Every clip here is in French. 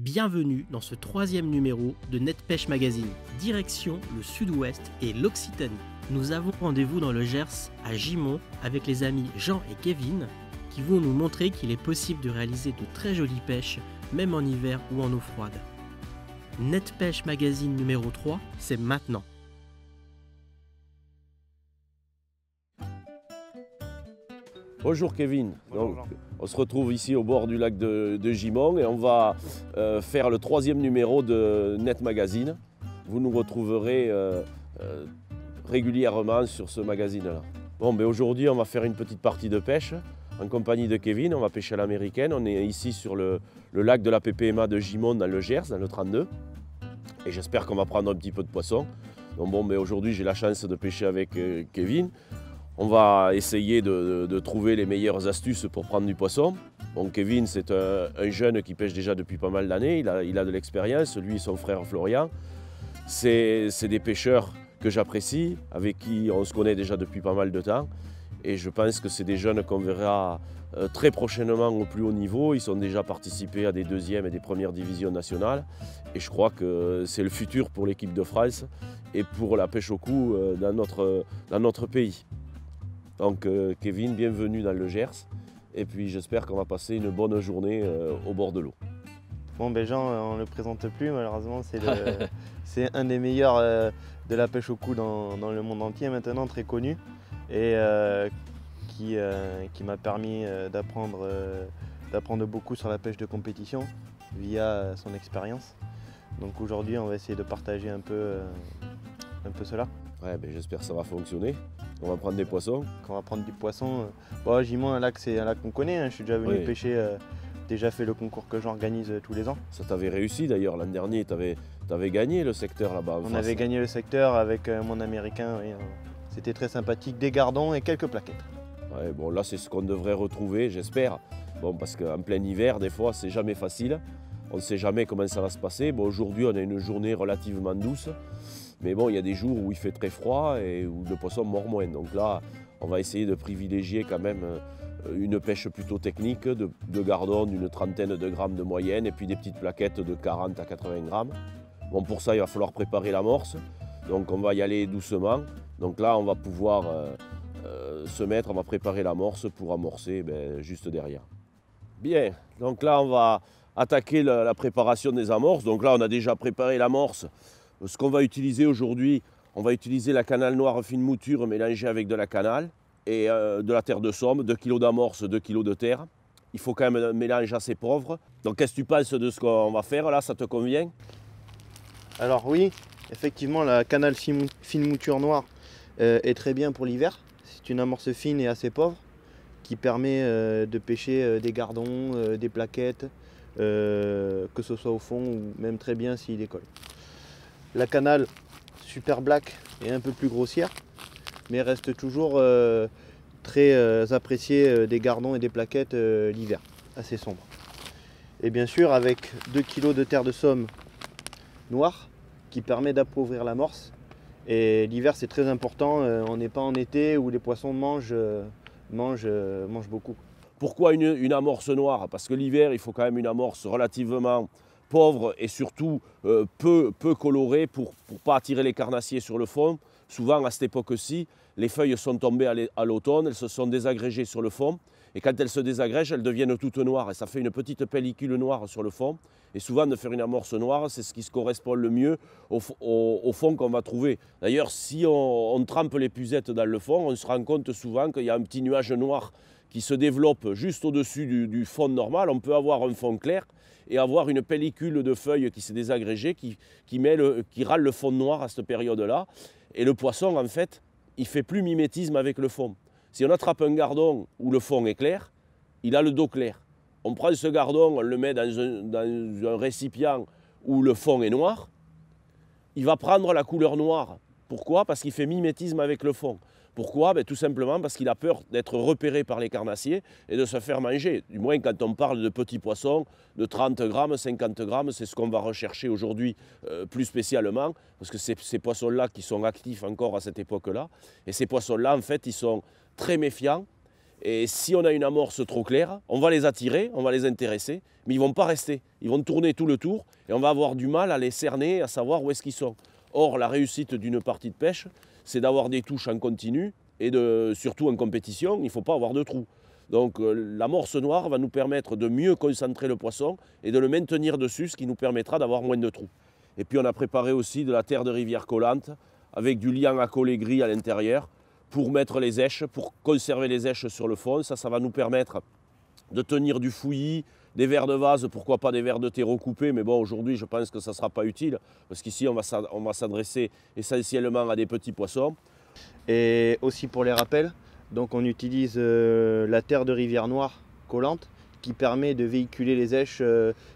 Bienvenue dans ce 3e numéro de Net Pêche Magazine. Direction le sud-ouest et l'Occitanie. Nous avons rendez-vous dans le Gers, à Gimont, avec les amis Jean et Kevin, qui vont nous montrer qu'il est possible de réaliser de très jolies pêches, même en hiver ou en eau froide. Net Pêche Magazine numéro 3, c'est maintenant. Bonjour Kevin. Bonjour. Donc, on se retrouve ici au bord du lac de Gimont et on va faire le 3e numéro de Net Magazine. Vous nous retrouverez régulièrement sur ce magazine-là. Bon, aujourd'hui on va faire une petite partie de pêche en compagnie de Kevin. On va pêcher à l'américaine. On est ici sur le lac de la PPMA de Gimont dans le Gers, dans le 32. Et j'espère qu'on va prendre un petit peu de poisson. Donc aujourd'hui j'ai la chance de pêcher avec Kevin. On va essayer de trouver les meilleures astuces pour prendre du poisson. Bon, Kevin, c'est un jeune qui pêche déjà depuis pas mal d'années. Il a de l'expérience, lui et son frère Florian. C'est des pêcheurs que j'apprécie, avec qui on se connaît déjà depuis pas mal de temps. Et je pense que c'est des jeunes qu'on verra très prochainement au plus haut niveau. Ils ont déjà participé à des 2e et des 1res divisions nationales. Et je crois que c'est le futur pour l'équipe de France et pour la pêche au cou dans notre pays. Donc Kevin, bienvenue dans le Gers et puis j'espère qu'on va passer une bonne journée au bord de l'eau. Bon, Jean, on ne le présente plus malheureusement, c'est un des meilleurs de la pêche au cou dans le monde entier maintenant, très connu et qui m'a permis d'apprendre beaucoup sur la pêche de compétition via son expérience. Donc aujourd'hui on va essayer de partager un peu cela. Ouais, j'espère que ça va fonctionner. On va prendre des poissons. Quand on va prendre du poisson, Gimont, un lac, c'est un lac qu'on connaît. Hein. Je suis déjà venu pêcher, déjà fait le concours que j'organise tous les ans. Ça t'avait réussi d'ailleurs. L'an dernier, tu avais gagné le secteur là-bas. On avait gagné le secteur avec mon américain. Oui, c'était très sympathique, des gardons et quelques plaquettes. Ouais, bon, là, c'est ce qu'on devrait retrouver, j'espère. Bon, parce qu'en plein hiver, des fois, c'est jamais facile. On ne sait jamais comment ça va se passer. Bon, aujourd'hui, on a une journée relativement douce. Mais bon, il y a des jours où il fait très froid et où le poisson mord moins. Donc là, on va essayer de privilégier quand même une pêche plutôt technique, de gardons d'une 30aine de grammes de moyenne et puis des petites plaquettes de 40 à 80 grammes. Bon, pour ça, il va falloir préparer l'amorce. Donc on va y aller doucement. Donc là, on va pouvoir on va préparer l'amorce pour amorcer juste derrière. Bien, donc là, on va attaquer la préparation des amorces. Donc là, on a déjà préparé l'amorce. Ce qu'on va utiliser aujourd'hui, on va utiliser la cannelle noire fine mouture mélangée avec de la cannelle et de la terre de Somme, 2 kg d'amorce, 2 kg de terre. Il faut quand même un mélange assez pauvre. Donc qu'est-ce que tu penses de ce qu'on va faire là, ça te convient? Alors oui, effectivement la cannelle fine mouture noire est très bien pour l'hiver. C'est une amorce fine et assez pauvre qui permet de pêcher des gardons, des plaquettes, que ce soit au fond ou même très bien s'il décolle. La cannelle Super Black est un peu plus grossière, mais reste toujours très appréciée des gardons et des plaquettes l'hiver, assez sombre. Et bien sûr avec 2 kg de terre de Somme noire qui permet d'appauvrir l'amorce. Et l'hiver c'est très important, on n'est pas en été où les poissons mangent beaucoup. Pourquoi une amorce noire? Parce que l'hiver, il faut quand même une amorce relativement pauvre et surtout peu colorée pour ne pas attirer les carnassiers sur le fond. Souvent à cette époque-ci, les feuilles sont tombées à l'automne, elles se sont désagrégées sur le fond et quand elles se désagrègent, elles deviennent toutes noires et ça fait une petite pellicule noire sur le fond. Et souvent de faire une amorce noire, c'est ce qui se correspond le mieux au fond qu'on va trouver. D'ailleurs, si on trempe les puzettes dans le fond, on se rend compte souvent qu'il y a un petit nuage noir qui se développe juste au-dessus du fond normal. On peut avoir un fond clair et avoir une pellicule de feuilles qui s'est désagrégée, qui râle le fond noir à cette période-là. Et le poisson, en fait, il ne fait plus mimétisme avec le fond. Si on attrape un gardon où le fond est clair, il a le dos clair. On prend ce gardon, on le met dans un récipient où le fond est noir, il va prendre la couleur noire. Pourquoi? Parce qu'il fait mimétisme avec le fond. Pourquoi? Tout simplement parce qu'il a peur d'être repéré par les carnassiers et de se faire manger. Du moins quand on parle de petits poissons de 30 grammes, 50 grammes, c'est ce qu'on va rechercher aujourd'hui plus spécialement, parce que c'est ces poissons-là qui sont actifs encore à cette époque-là. Et ces poissons-là, en fait, ils sont très méfiants Et si on a une amorce trop claire, on va les attirer, on va les intéresser, mais ils ne vont pas rester. Ils vont tourner tout le tour et on va avoir du mal à les cerner, à savoir où est-ce qu'ils sont. Or, la réussite d'une partie de pêche, c'est d'avoir des touches en continu et surtout en compétition, il ne faut pas avoir de trous. Donc l'amorce noire va nous permettre de mieux concentrer le poisson et de le maintenir dessus, ce qui nous permettra d'avoir moins de trous. Et puis on a préparé aussi de la terre de rivière collante avec du liant à coller gris à l'intérieur pour mettre les èches, pour conserver les èches sur le fond. Ça va nous permettre de tenir du fouillis, des vers de vase, pourquoi pas des vers de terreau coupés, mais bon, aujourd'hui, je pense que ça ne sera pas utile, parce qu'ici, on va s'adresser essentiellement à des petits poissons. Et aussi pour les rappels, donc on utilise la terre de rivière noire collante, qui permet de véhiculer les èches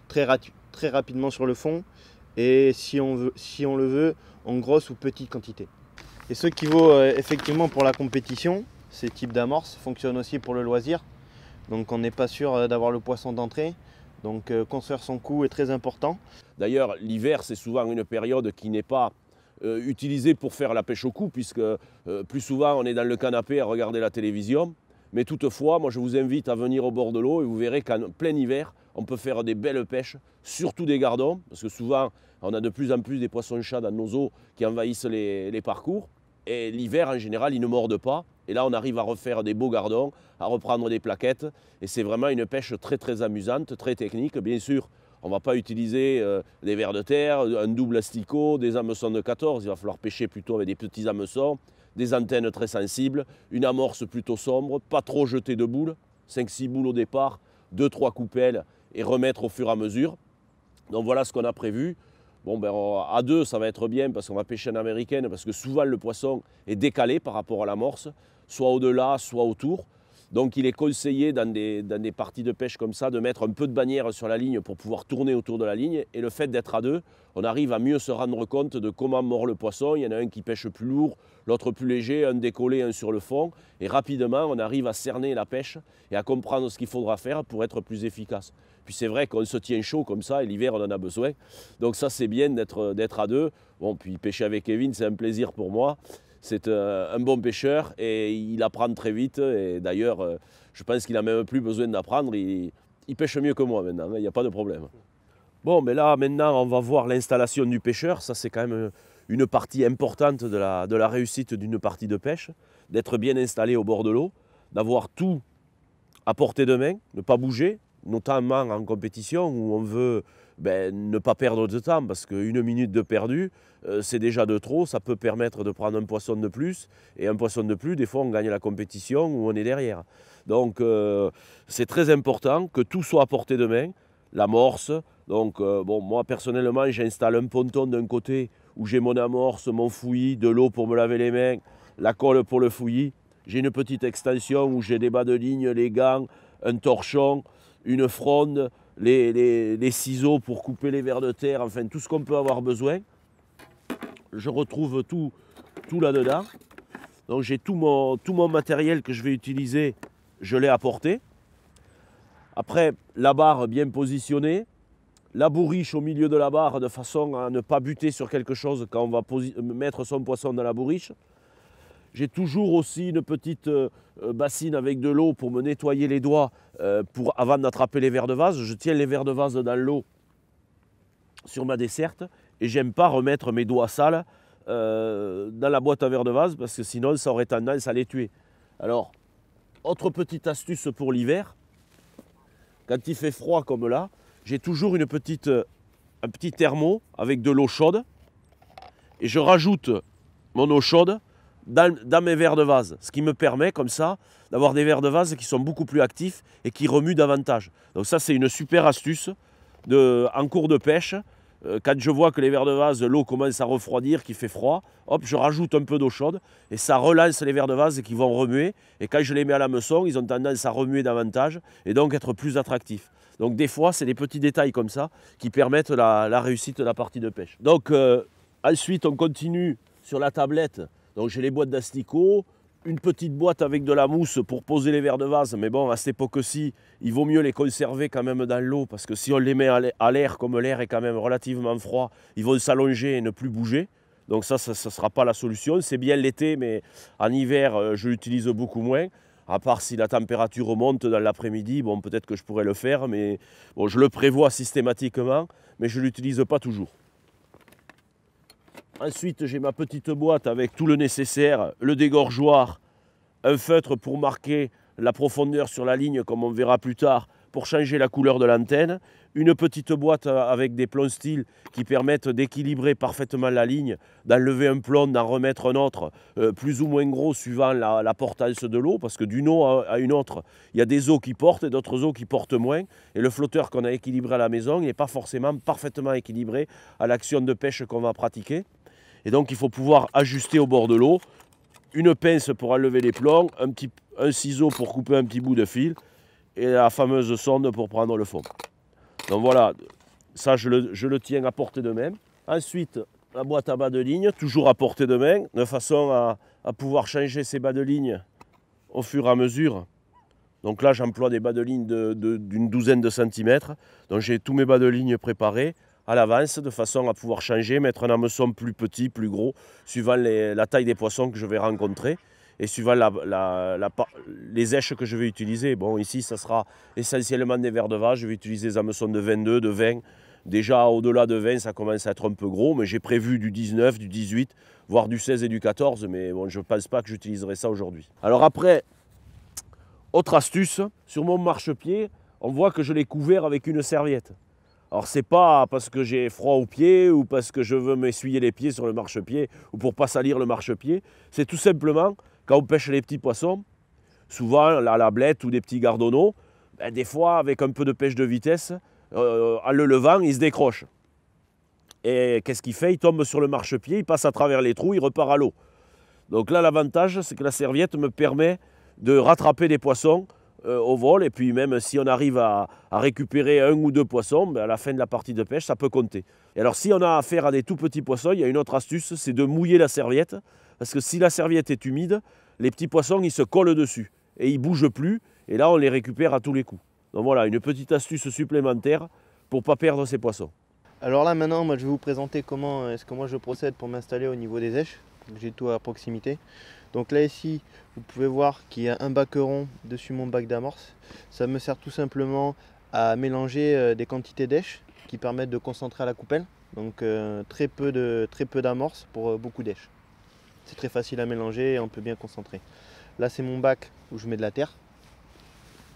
très rapidement sur le fond, et si on le veut, en grosse ou petite quantité. Et ce qui vaut effectivement pour la compétition, ces types d'amorces fonctionnent aussi pour le loisir. Donc on n'est pas sûr d'avoir le poisson d'entrée. Donc construire son coup est très important. D'ailleurs, l'hiver, c'est souvent une période qui n'est pas utilisée pour faire la pêche au coup, puisque plus souvent on est dans le canapé à regarder la télévision. Mais toutefois, moi je vous invite à venir au bord de l'eau et vous verrez qu'en plein hiver, on peut faire des belles pêches, surtout des gardons, parce que souvent on a de plus en plus des poissons-chats dans nos eaux qui envahissent les parcours. Et l'hiver, en général, ils ne mordent pas. Et là, on arrive à refaire des beaux gardons, à reprendre des plaquettes. Et c'est vraiment une pêche très, très amusante, très technique. Bien sûr, on ne va pas utiliser des vers de terre, un double asticot, des hameçons de 14. Il va falloir pêcher plutôt avec des petits hameçons, des antennes très sensibles, une amorce plutôt sombre, pas trop jeter de boules, 5-6 boules au départ, 2-3 coupelles et remettre au fur et à mesure. Donc voilà ce qu'on a prévu. Bon, ben, à deux, ça va être bien parce qu'on va pêcher en américaine, parce que souvent le poisson est décalé par rapport à l'amorce, soit au-delà, soit autour. Donc il est conseillé dans des parties de pêche comme ça de mettre un peu de bannière sur la ligne pour pouvoir tourner autour de la ligne. Et le fait d'être à deux, on arrive à mieux se rendre compte de comment mord le poisson. Il y en a un qui pêche plus lourd, l'autre plus léger, un décollé, un sur le fond. Et rapidement, on arrive à cerner la pêche et à comprendre ce qu'il faudra faire pour être plus efficace. Puis c'est vrai qu'on se tient chaud comme ça, et l'hiver, on en a besoin. Donc ça, c'est bien d'être à deux. Bon, puis pêcher avec Kevin, c'est un plaisir pour moi. C'est un bon pêcheur et il apprend très vite. Et d'ailleurs, je pense qu'il n'a même plus besoin d'apprendre. Il pêche mieux que moi maintenant, il n'y a pas de problème. Bon, mais là, maintenant, on va voir l'installation du pêcheur. Ça, c'est quand même une partie importante de la réussite d'une partie de pêche. D'être bien installé au bord de l'eau, d'avoir tout à portée de main, ne pas bouger, notamment en compétition où on veut ne pas perdre de temps, parce qu'une minute de perdu, c'est déjà de trop. Ça peut permettre de prendre un poisson de plus, et un poisson de plus, des fois on gagne la compétition ou on est derrière. Donc c'est très important que tout soit à portée de main, l'amorce. Donc bon, moi personnellement, j'installe un ponton d'un côté où j'ai mon amorce, mon fouillis, de l'eau pour me laver les mains, la colle pour le fouillis. J'ai une petite extension où j'ai des bas de ligne, les gants, un torchon, une fronde, les ciseaux pour couper les vers de terre, enfin tout ce qu'on peut avoir besoin. Je retrouve tout là-dedans. Donc j'ai tout mon matériel que je vais utiliser, je l'ai apporté. Après, la barre bien positionnée, la bourriche au milieu de la barre de façon à ne pas buter sur quelque chose quand on va mettre son poisson dans la bourriche. J'ai toujours aussi une petite bassine avec de l'eau pour me nettoyer les doigts avant d'attraper les vers de vase. Je tiens les vers de vase dans l'eau sur ma desserte et j'aime pas remettre mes doigts sales dans la boîte à vers de vase parce que sinon ça aurait tendance à les tuer. Alors, autre petite astuce pour l'hiver, quand il fait froid comme là, j'ai toujours un petit thermo avec de l'eau chaude et je rajoute mon eau chaude dans mes vers de vase, ce qui me permet comme ça d'avoir des vers de vase qui sont beaucoup plus actifs et qui remuent davantage. Donc ça c'est une super astuce en cours de pêche. Quand je vois que les vers de vase, l'eau commence à refroidir, qu'il fait froid, hop, je rajoute un peu d'eau chaude et ça relance les vers de vase qui vont remuer. Et quand je les mets à l'hameçon, ils ont tendance à remuer davantage et donc être plus attractifs. Donc des fois, c'est des petits détails comme ça qui permettent la réussite de la partie de pêche. Donc ensuite, on continue sur la tablette. Donc j'ai les boîtes d'asticots, une petite boîte avec de la mousse pour poser les vers de vase. Mais bon, à cette époque-ci, il vaut mieux les conserver quand même dans l'eau parce que si on les met à l'air, comme l'air est quand même relativement froid, ils vont s'allonger et ne plus bouger. Donc ça ne sera pas la solution. C'est bien l'été, mais en hiver, je l'utilise beaucoup moins. À part si la température remonte dans l'après-midi, bon, peut-être que je pourrais le faire, mais bon, je le prévois systématiquement, mais je ne l'utilise pas toujours. Ensuite, j'ai ma petite boîte avec tout le nécessaire, le dégorgeoir, un feutre pour marquer la profondeur sur la ligne, comme on verra plus tard, pour changer la couleur de l'antenne, une petite boîte avec des plombs style qui permettent d'équilibrer parfaitement la ligne, d'enlever un plomb, d'en remettre un autre, plus ou moins gros suivant la portance de l'eau, parce que d'une eau à une autre, il y a des eaux qui portent et d'autres eaux qui portent moins, et le flotteur qu'on a équilibré à la maison n'est pas forcément parfaitement équilibré à l'action de pêche qu'on va pratiquer. Et donc il faut pouvoir ajuster au bord de l'eau, une pince pour enlever les plombs, un ciseau pour couper un petit bout de fil, et la fameuse sonde pour prendre le fond. Donc voilà, ça je le tiens à portée de main. Ensuite, la boîte à bas de ligne, toujours à portée de main, de façon à pouvoir changer ces bas de ligne au fur et à mesure. Donc là, j'emploie des bas de ligne d'une douzaine de centimètres. Donc j'ai tous mes bas de ligne préparés à l'avance, de façon à pouvoir changer, mettre un hameçon plus petit, plus gros, suivant la taille des poissons que je vais rencontrer. Et suivant les èches que je vais utiliser. Bon, ici, ça sera essentiellement des vers de vache. Je vais utiliser des hameçons de 22, de 20. Déjà, au-delà de 20, ça commence à être un peu gros. Mais j'ai prévu du 19, du 18, voire du 16 et du 14. Mais bon, je ne pense pas que j'utiliserai ça aujourd'hui. Alors après, autre astuce, sur mon marchepied, on voit que je l'ai couvert avec une serviette. Alors, ce n'est pas parce que j'ai froid aux pieds ou parce que je veux m'essuyer les pieds sur le marchepied ou pour ne pas salir le marchepied. C'est tout simplement... Quand on pêche les petits poissons, souvent la blette ou des petits gardonneaux, ben des fois avec un peu de pêche de vitesse, en le levant, il se décroche. Et qu'est-ce qu'il fait? Il tombe sur le marchepied, il passe à travers les trous, il repart à l'eau. Donc là, l'avantage, c'est que la serviette me permet de rattraper des poissons au vol. Et puis même si on arrive à récupérer un ou deux poissons, ben à la fin de la partie de pêche, ça peut compter. Et alors si on a affaire à des tout petits poissons, il y a une autre astuce, c'est de mouiller la serviette. Parce que si la serviette est humide, les petits poissons, ils se collent dessus et ils ne bougent plus. Et là, on les récupère à tous les coups. Donc voilà, une petite astuce supplémentaire pour ne pas perdre ces poissons. Alors là, maintenant, moi, je vais vous présenter comment est-ce que moi je procède pour m'installer au niveau des èches. J'ai tout à proximité. Donc là, ici, vous pouvez voir qu'il y a un baqueron dessus mon bac d'amorce. Ça me sert tout simplement à mélanger des quantités d'èches qui permettent de concentrer à la coupelle. Donc très peu d'amorce pour beaucoup d'èches. C'est très facile à mélanger et on peut bien concentrer. Là, c'est mon bac où je mets de la terre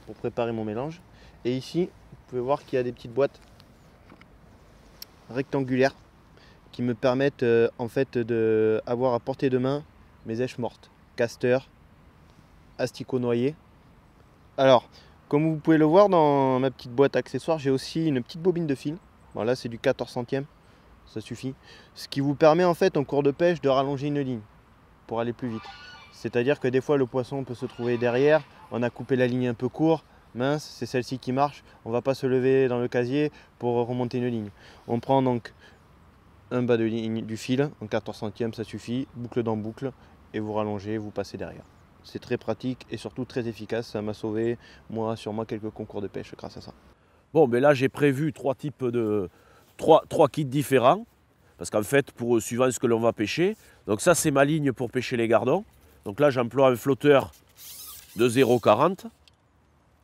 pour préparer mon mélange. Et ici, vous pouvez voir qu'il y a des petites boîtes rectangulaires qui me permettent en fait d'avoir à portée de main mes èches mortes. Castor, asticot noyé. Alors, comme vous pouvez le voir dans ma petite boîte accessoire, j'ai aussi une petite bobine de fil. Bon, là, c'est du 14 centièmes, ça suffit. Ce qui vous permet en fait en cours de pêche de rallonger une ligne pour aller plus vite. C'est-à-dire que des fois le poisson peut se trouver derrière, on a coupé la ligne un peu court, mince, c'est celle-ci qui marche, on ne va pas se lever dans le casier pour remonter une ligne. On prend donc un bas de ligne du fil, en 14 centièmes ça suffit, boucle dans boucle, et vous rallongez, vous passez derrière. C'est très pratique et surtout très efficace, ça m'a sauvé sur moi quelques concours de pêche grâce à ça. Bon, mais là j'ai prévu trois kits différents. Parce qu'en fait, suivant ce que l'on va pêcher, donc ça c'est ma ligne pour pêcher les gardons. Donc là j'emploie un flotteur de 0,40.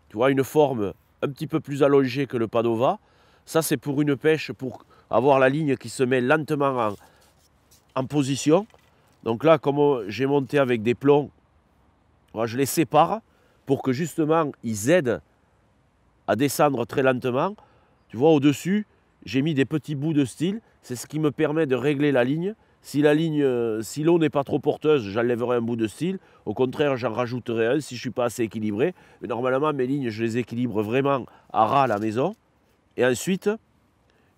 Tu vois, une forme un petit peu plus allongée que le Padova. Ça c'est pour une pêche, pour avoir la ligne qui se met lentement en position. Donc là, comme j'ai monté avec des plombs, je les sépare pour que justement ils aident à descendre très lentement. Tu vois, au-dessus, j'ai mis des petits bouts de style. C'est ce qui me permet de régler la ligne. Si l'eau n'est pas trop porteuse, j'enlèverai un bout de style. Au contraire, j'en rajouterai un si je ne suis pas assez équilibré. Mais normalement, mes lignes, je les équilibre vraiment à ras à la maison. Et ensuite,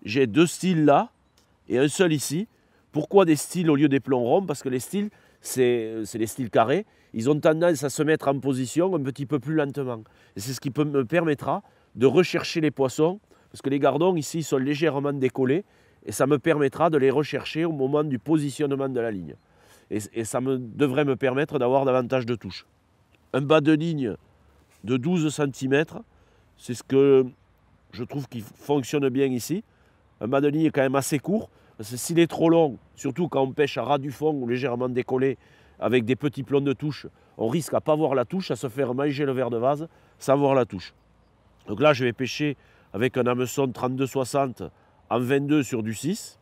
j'ai deux styles là et un seul ici. Pourquoi des styles au lieu des plombs ronds? Parce que les styles, c'est les styles carrés. Ils ont tendance à se mettre en position un petit peu plus lentement. Et c'est ce qui me permettra de rechercher les poissons. Parce que les gardons ici sont légèrement décollés. Et ça me permettra de les rechercher au moment du positionnement de la ligne. Et ça devrait me permettre d'avoir davantage de touches. Un bas de ligne de 12 cm, c'est ce que je trouve qui fonctionne bien ici. Un bas de ligne est quand même assez court. Parce que s'il est trop long, surtout quand on pêche à ras du fond ou légèrement décollé, avec des petits plombs de touche, on risque à ne pas voir la touche, à se faire manger le verre de vase sans voir la touche. Donc là, je vais pêcher avec un hameçon 32-60 en 22 sur du 6.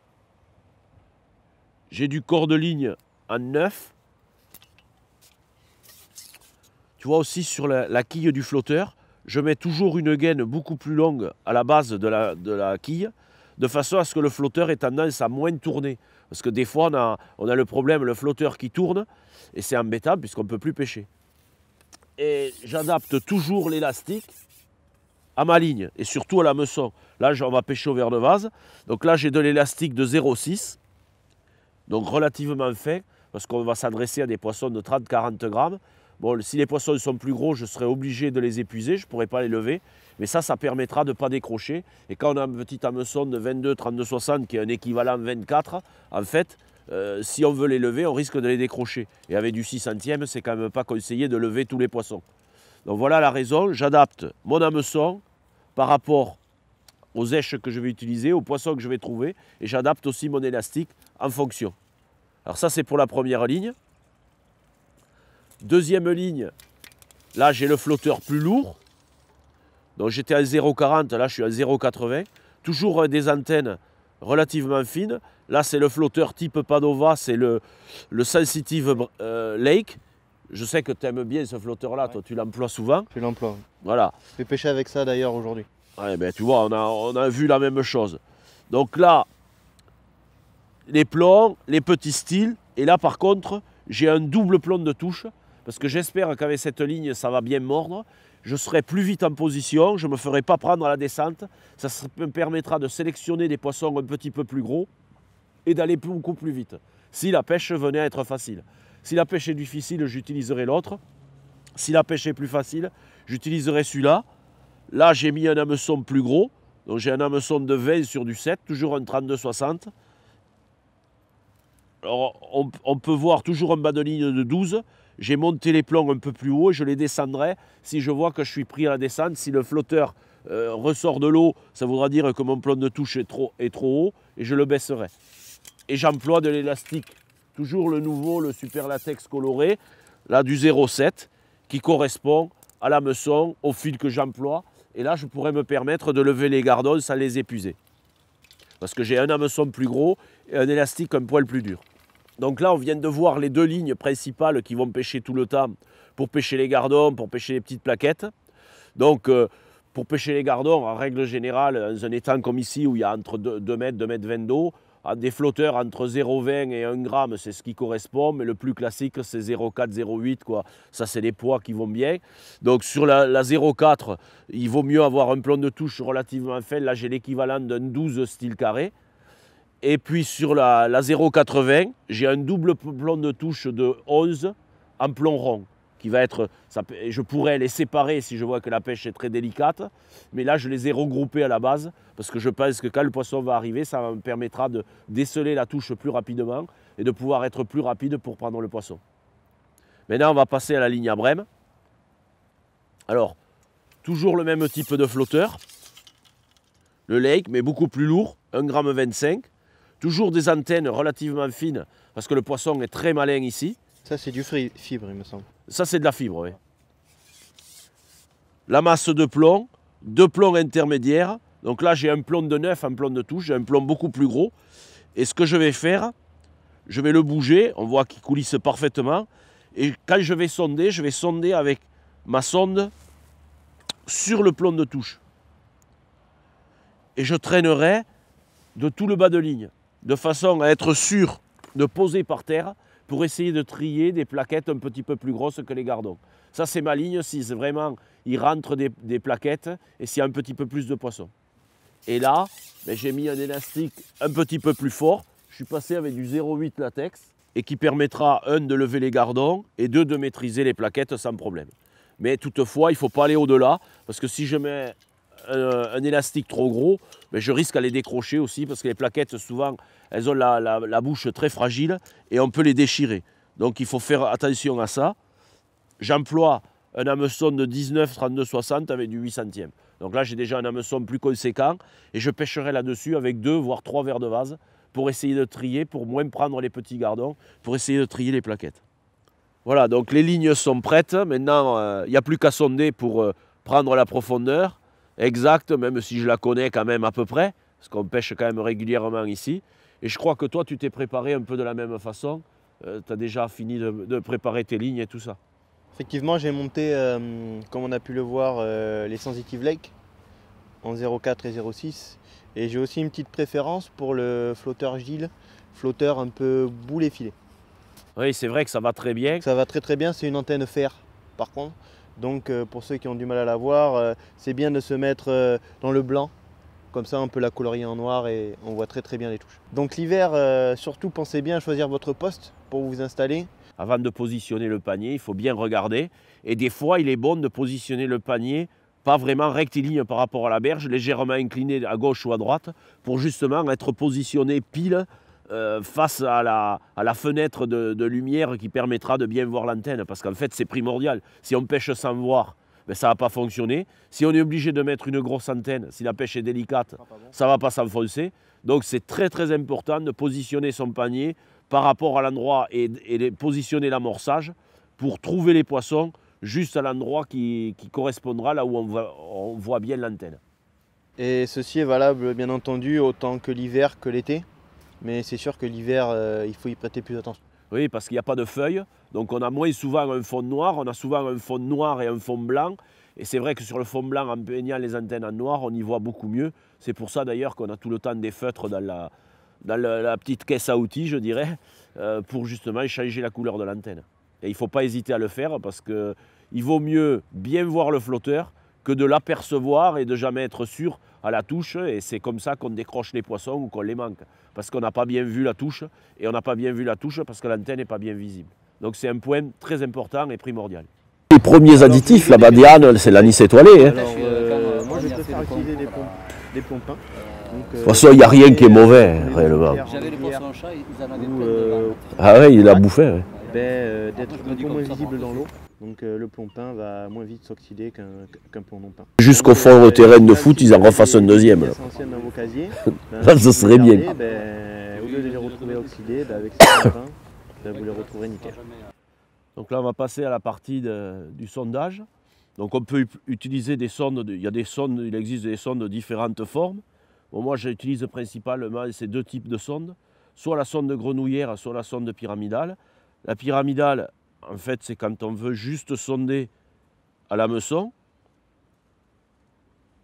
J'ai du corps de ligne en 9. Tu vois aussi sur la quille du flotteur, je mets toujours une gaine beaucoup plus longue à la base de la quille, de façon à ce que le flotteur ait tendance à moins tourner. Parce que des fois, on a le problème, le flotteur qui tourne, et c'est embêtant puisqu'on ne peut plus pêcher. Et j'adapte toujours l'élastique à ma ligne, et surtout à l'hameçon. Là, on va pêcher au verre de vase. Donc là, j'ai de l'élastique de 0,6, donc relativement fin, parce qu'on va s'adresser à des poissons de 30-40 grammes. Bon, si les poissons sont plus gros, je serai obligé de les épuiser, je ne pourrai pas les lever. Mais ça permettra de ne pas décrocher. Et quand on a un petit hameçon de 22, 32, 60, qui est un équivalent 24, en fait, si on veut les lever, on risque de les décrocher. Et avec du 6 centièmes, c'est quand même pas conseillé de lever tous les poissons. Donc voilà la raison, j'adapte mon hameçon par rapport aux èches que je vais utiliser, aux poissons que je vais trouver, et j'adapte aussi mon élastique en fonction. Alors ça, c'est pour la première ligne. Deuxième ligne, là j'ai le flotteur plus lourd. Donc j'étais à 0,40, là je suis à 0,80. Toujours des antennes relativement fines. Là c'est le flotteur type Padova, c'est le Sensitive Lake. Je sais que tu aimes bien ce flotteur-là, toi tu l'emploies souvent. Je l'emploie. Voilà. Je vais pêcher avec ça d'ailleurs aujourd'hui. Ouais, ben, tu vois, on a vu la même chose. Donc là, les plombs, les petits styles. Et là par contre, j'ai un double plomb de touche. Parce que j'espère qu'avec cette ligne, ça va bien mordre. Je serai plus vite en position, je ne me ferai pas prendre à la descente. Ça me permettra de sélectionner des poissons un petit peu plus gros et d'aller beaucoup plus vite. Si la pêche venait à être facile. Si la pêche est difficile, j'utiliserai l'autre. Si la pêche est plus facile, j'utiliserai celui-là. Là, j'ai mis un hameçon plus gros. Donc j'ai un hameçon de 20 sur du 7, toujours un 32-60. Alors, on peut voir toujours un bas de ligne de 12. J'ai monté les plombs un peu plus haut et je les descendrai si je vois que je suis pris à la descente. Si le flotteur ressort de l'eau, ça voudra dire que mon plomb de touche est trop haut et je le baisserai. Et j'emploie de l'élastique, toujours le nouveau, le super latex coloré, là du 0,7, qui correspond à l'hameçon, au fil que j'emploie. Et là, je pourrais me permettre de lever les gardons sans les épuiser. Parce que j'ai un hameçon plus gros et un élastique un poil plus dur. Donc là, on vient de voir les deux lignes principales qui vont pêcher tout le temps pour pêcher les gardons, pour pêcher les petites plaquettes. Donc, pour pêcher les gardons, en règle générale, dans un étang comme ici où il y a entre 2 mètres, 2 mètres 20 d'eau, des flotteurs entre 0,20 et 1 gramme, c'est ce qui correspond, mais le plus classique, c'est 0,4, 0,8, quoi. Ça, c'est les poids qui vont bien. Donc, sur la 0,4, il vaut mieux avoir un plomb de touche relativement faible. Là, j'ai l'équivalent d'un 12 style carré. Et puis sur la 0,80, j'ai un double plomb de touche de 11 en plomb rond. Qui va être, je pourrais les séparer si je vois que la pêche est très délicate. Mais là, je les ai regroupés à la base. Parce que je pense que quand le poisson va arriver, ça me permettra de déceler la touche plus rapidement. Et de pouvoir être plus rapide pour prendre le poisson. Maintenant, on va passer à la ligne à brème. Alors, toujours le même type de flotteur. Le lake, mais beaucoup plus lourd, 1,25 g. Toujours des antennes relativement fines, parce que le poisson est très malin ici. Ça, c'est du fibre, il me semble. Ça, c'est de la fibre, oui. La masse de plomb, 2 plombs intermédiaires. Donc là, j'ai un plomb de 9, un plomb de touche, j'ai un plomb beaucoup plus gros. Et ce que je vais faire, je vais le bouger, on voit qu'il coulisse parfaitement. Et quand je vais sonder avec ma sonde sur le plomb de touche. Et je traînerai de tout le bas de ligne, de façon à être sûr de poser par terre pour essayer de trier des plaquettes un petit peu plus grosses que les gardons. Ça, c'est ma ligne, si vraiment il rentre des plaquettes et s'il y a un petit peu plus de poissons. Et là, j'ai mis un élastique un petit peu plus fort. Je suis passé avec du 0,8 latex et qui permettra, 1, de lever les gardons et 2, de maîtriser les plaquettes sans problème. Mais toutefois, il ne faut pas aller au-delà parce que si je mets un élastique trop gros, je risque à les décrocher aussi parce que les plaquettes, souvent, elles ont la bouche très fragile et on peut les déchirer. Donc il faut faire attention à ça. J'emploie un hameçon de 19, 32, 60 avec du 8 centièmes. Donc là, j'ai déjà un hameçon plus conséquent et je pêcherai là-dessus avec 2 voire 3 verres de vase pour essayer de trier, pour moins prendre les petits gardons, pour essayer de trier les plaquettes. Voilà, donc les lignes sont prêtes. Maintenant, il n'y a plus qu'à sonder pour prendre la profondeur exacte, même si je la connais quand même à peu près, parce qu'on pêche quand même régulièrement ici. Et je crois que toi, tu t'es préparé un peu de la même façon. Tu as déjà fini de préparer tes lignes et tout ça. Effectivement, j'ai monté, comme on a pu le voir, les Sensitive Lake en 0,4 et 0,6. Et j'ai aussi une petite préférence pour le flotteur Gilles, flotteur un peu boulet filet. Oui, c'est vrai que ça va très bien. Ça va très très bien, c'est une antenne fer par contre. Donc pour ceux qui ont du mal à la voir, c'est bien de se mettre dans le blanc. Comme ça on peut la colorier en noir et on voit très très bien les touches. Donc l'hiver, surtout pensez bien à choisir votre poste pour vous installer. Avant de positionner le panier, il faut bien regarder. Et des fois, il est bon de positionner le panier pas vraiment rectiligne par rapport à la berge, légèrement incliné à gauche ou à droite, pour justement être positionné pile face à la fenêtre de lumière qui permettra de bien voir l'antenne. Parce qu'en fait, c'est primordial. Si on pêche sans voir, ben, ça ne va pas fonctionner. Si on est obligé de mettre une grosse antenne, si la pêche est délicate, ça ne va pas s'enfoncer. Donc c'est très très important de positionner son panier par rapport à l'endroit et de positionner l'amorçage pour trouver les poissons juste à l'endroit qui correspondra là où on voit bien l'antenne. Et ceci est valable bien entendu autant que l'hiver que l'été. Mais c'est sûr que l'hiver, il faut y prêter plus attention. Oui, parce qu'il n'y a pas de feuilles, donc on a moins souvent un fond noir, on a souvent un fond noir et un fond blanc. Et c'est vrai que sur le fond blanc, en peignant les antennes en noir, on y voit beaucoup mieux. C'est pour ça d'ailleurs qu'on a tout le temps des feutres dans la petite caisse à outils, je dirais, pour justement changer la couleur de l'antenne. Et il ne faut pas hésiter à le faire parce qu'il vaut mieux bien voir le flotteur que de l'apercevoir et de jamais être sûr à la touche. Et c'est comme ça qu'on décroche les poissons ou qu'on les manque. Parce qu'on n'a pas bien vu la touche. Et on n'a pas bien vu la touche parce que l'antenne n'est pas bien visible. Donc c'est un point très important et primordial. Les premiers additifs, la badiane, c'est l'anis étoilé. Hein. Alors, moi je préfère utiliser des plompins. De toute façon, il n'y a rien qui est mauvais, réellement. J'avais les poissons en chat, ils en avaient plein de Ah ouais, il a bouffé. Ouais. D'être un peu moins visible dans l'eau. Donc le plompin va moins vite s'oxyder qu'un plomb peint. Jusqu'au fond au terrain de foot, ils en refassent un deuxième. Là. Dans vos casiers, Là, ça serait bien. Au lieu de les retrouver oxydés, avec ces plompins, vous les retrouverez nickel. Donc là, on va passer à la partie du sondage. Donc on peut utiliser des sondes, il existe des sondes de différentes formes. Bon, moi, j'utilise principalement ces deux types de sondes, soit la sonde grenouillère, soit la sonde pyramidale. La pyramidale, en fait, c'est quand on veut juste sonder à l'hameçon.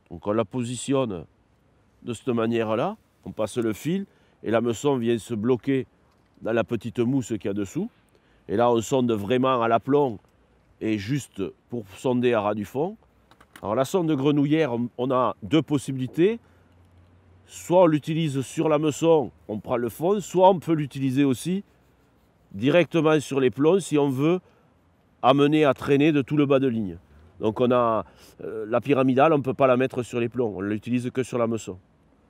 Donc on la positionne de cette manière-là, on passe le fil et l'hameçon vient se bloquer dans la petite mousse qu'il y a dessous. Et là, on sonde vraiment à l'aplomb et juste pour sonder à ras du fond. Alors la sonde grenouillère, on a deux possibilités. Soit on l'utilise sur l'hameçon, on prend le fond, soit on peut l'utiliser aussi directement sur les plombs si on veut amener à traîner de tout le bas de ligne. Donc on a la pyramidale, on ne peut pas la mettre sur les plombs, on ne l'utilise que sur l'hameçon.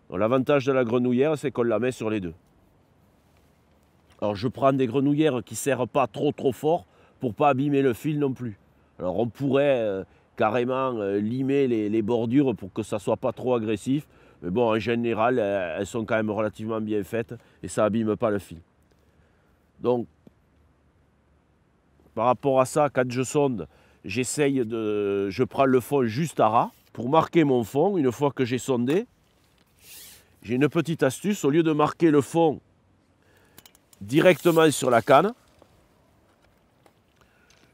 L'avantage de la grenouillère, c'est qu'on la met sur les deux. Alors je prends des grenouillères qui ne serrent pas trop fort pour ne pas abîmer le fil non plus. Alors on pourrait carrément limer les bordures pour que ça ne soit pas trop agressif. Mais bon, en général, elles sont quand même relativement bien faites et ça n'abîme pas le fil. Donc, par rapport à ça, quand je sonde, je prends le fond juste à ras. Pour marquer mon fond, une fois que j'ai sondé, j'ai une petite astuce. Au lieu de marquer le fond directement sur la canne,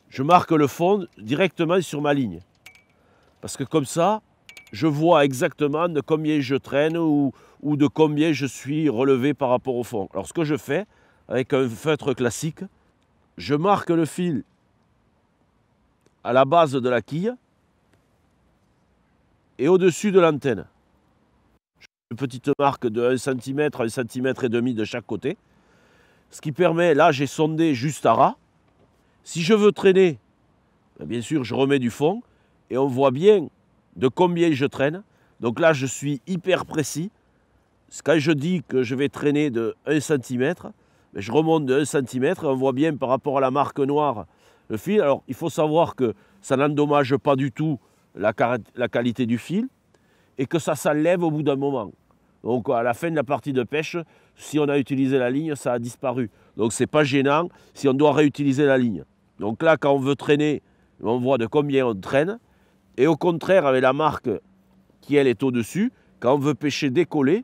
je marque le fond directement sur ma ligne. Parce que comme ça, je vois exactement de combien je traîne ou de combien je suis relevé par rapport au fond. Alors ce que je fais, avec un feutre classique, je marque le fil à la base de la quille et au-dessus de l'antenne. Je fais une petite marque de 1 cm, 1,5 cm de chaque côté. Ce qui permet, là j'ai sondé juste à ras. Si je veux traîner, bien sûr je remets du fond et on voit bien de combien je traîne. Donc là, je suis hyper précis. Quand je dis que je vais traîner de 1 cm, je remonte de 1 cm. On voit bien par rapport à la marque noire le fil. Alors, il faut savoir que ça n'endommage pas du tout la qualité du fil et que ça s'enlève au bout d'un moment. Donc, à la fin de la partie de pêche, si on a utilisé la ligne, ça a disparu. Donc, ce n'est pas gênant si on doit réutiliser la ligne. Donc là, quand on veut traîner, on voit de combien on traîne. Et au contraire, avec la marque qui, elle, est au-dessus, quand on veut pêcher décollé,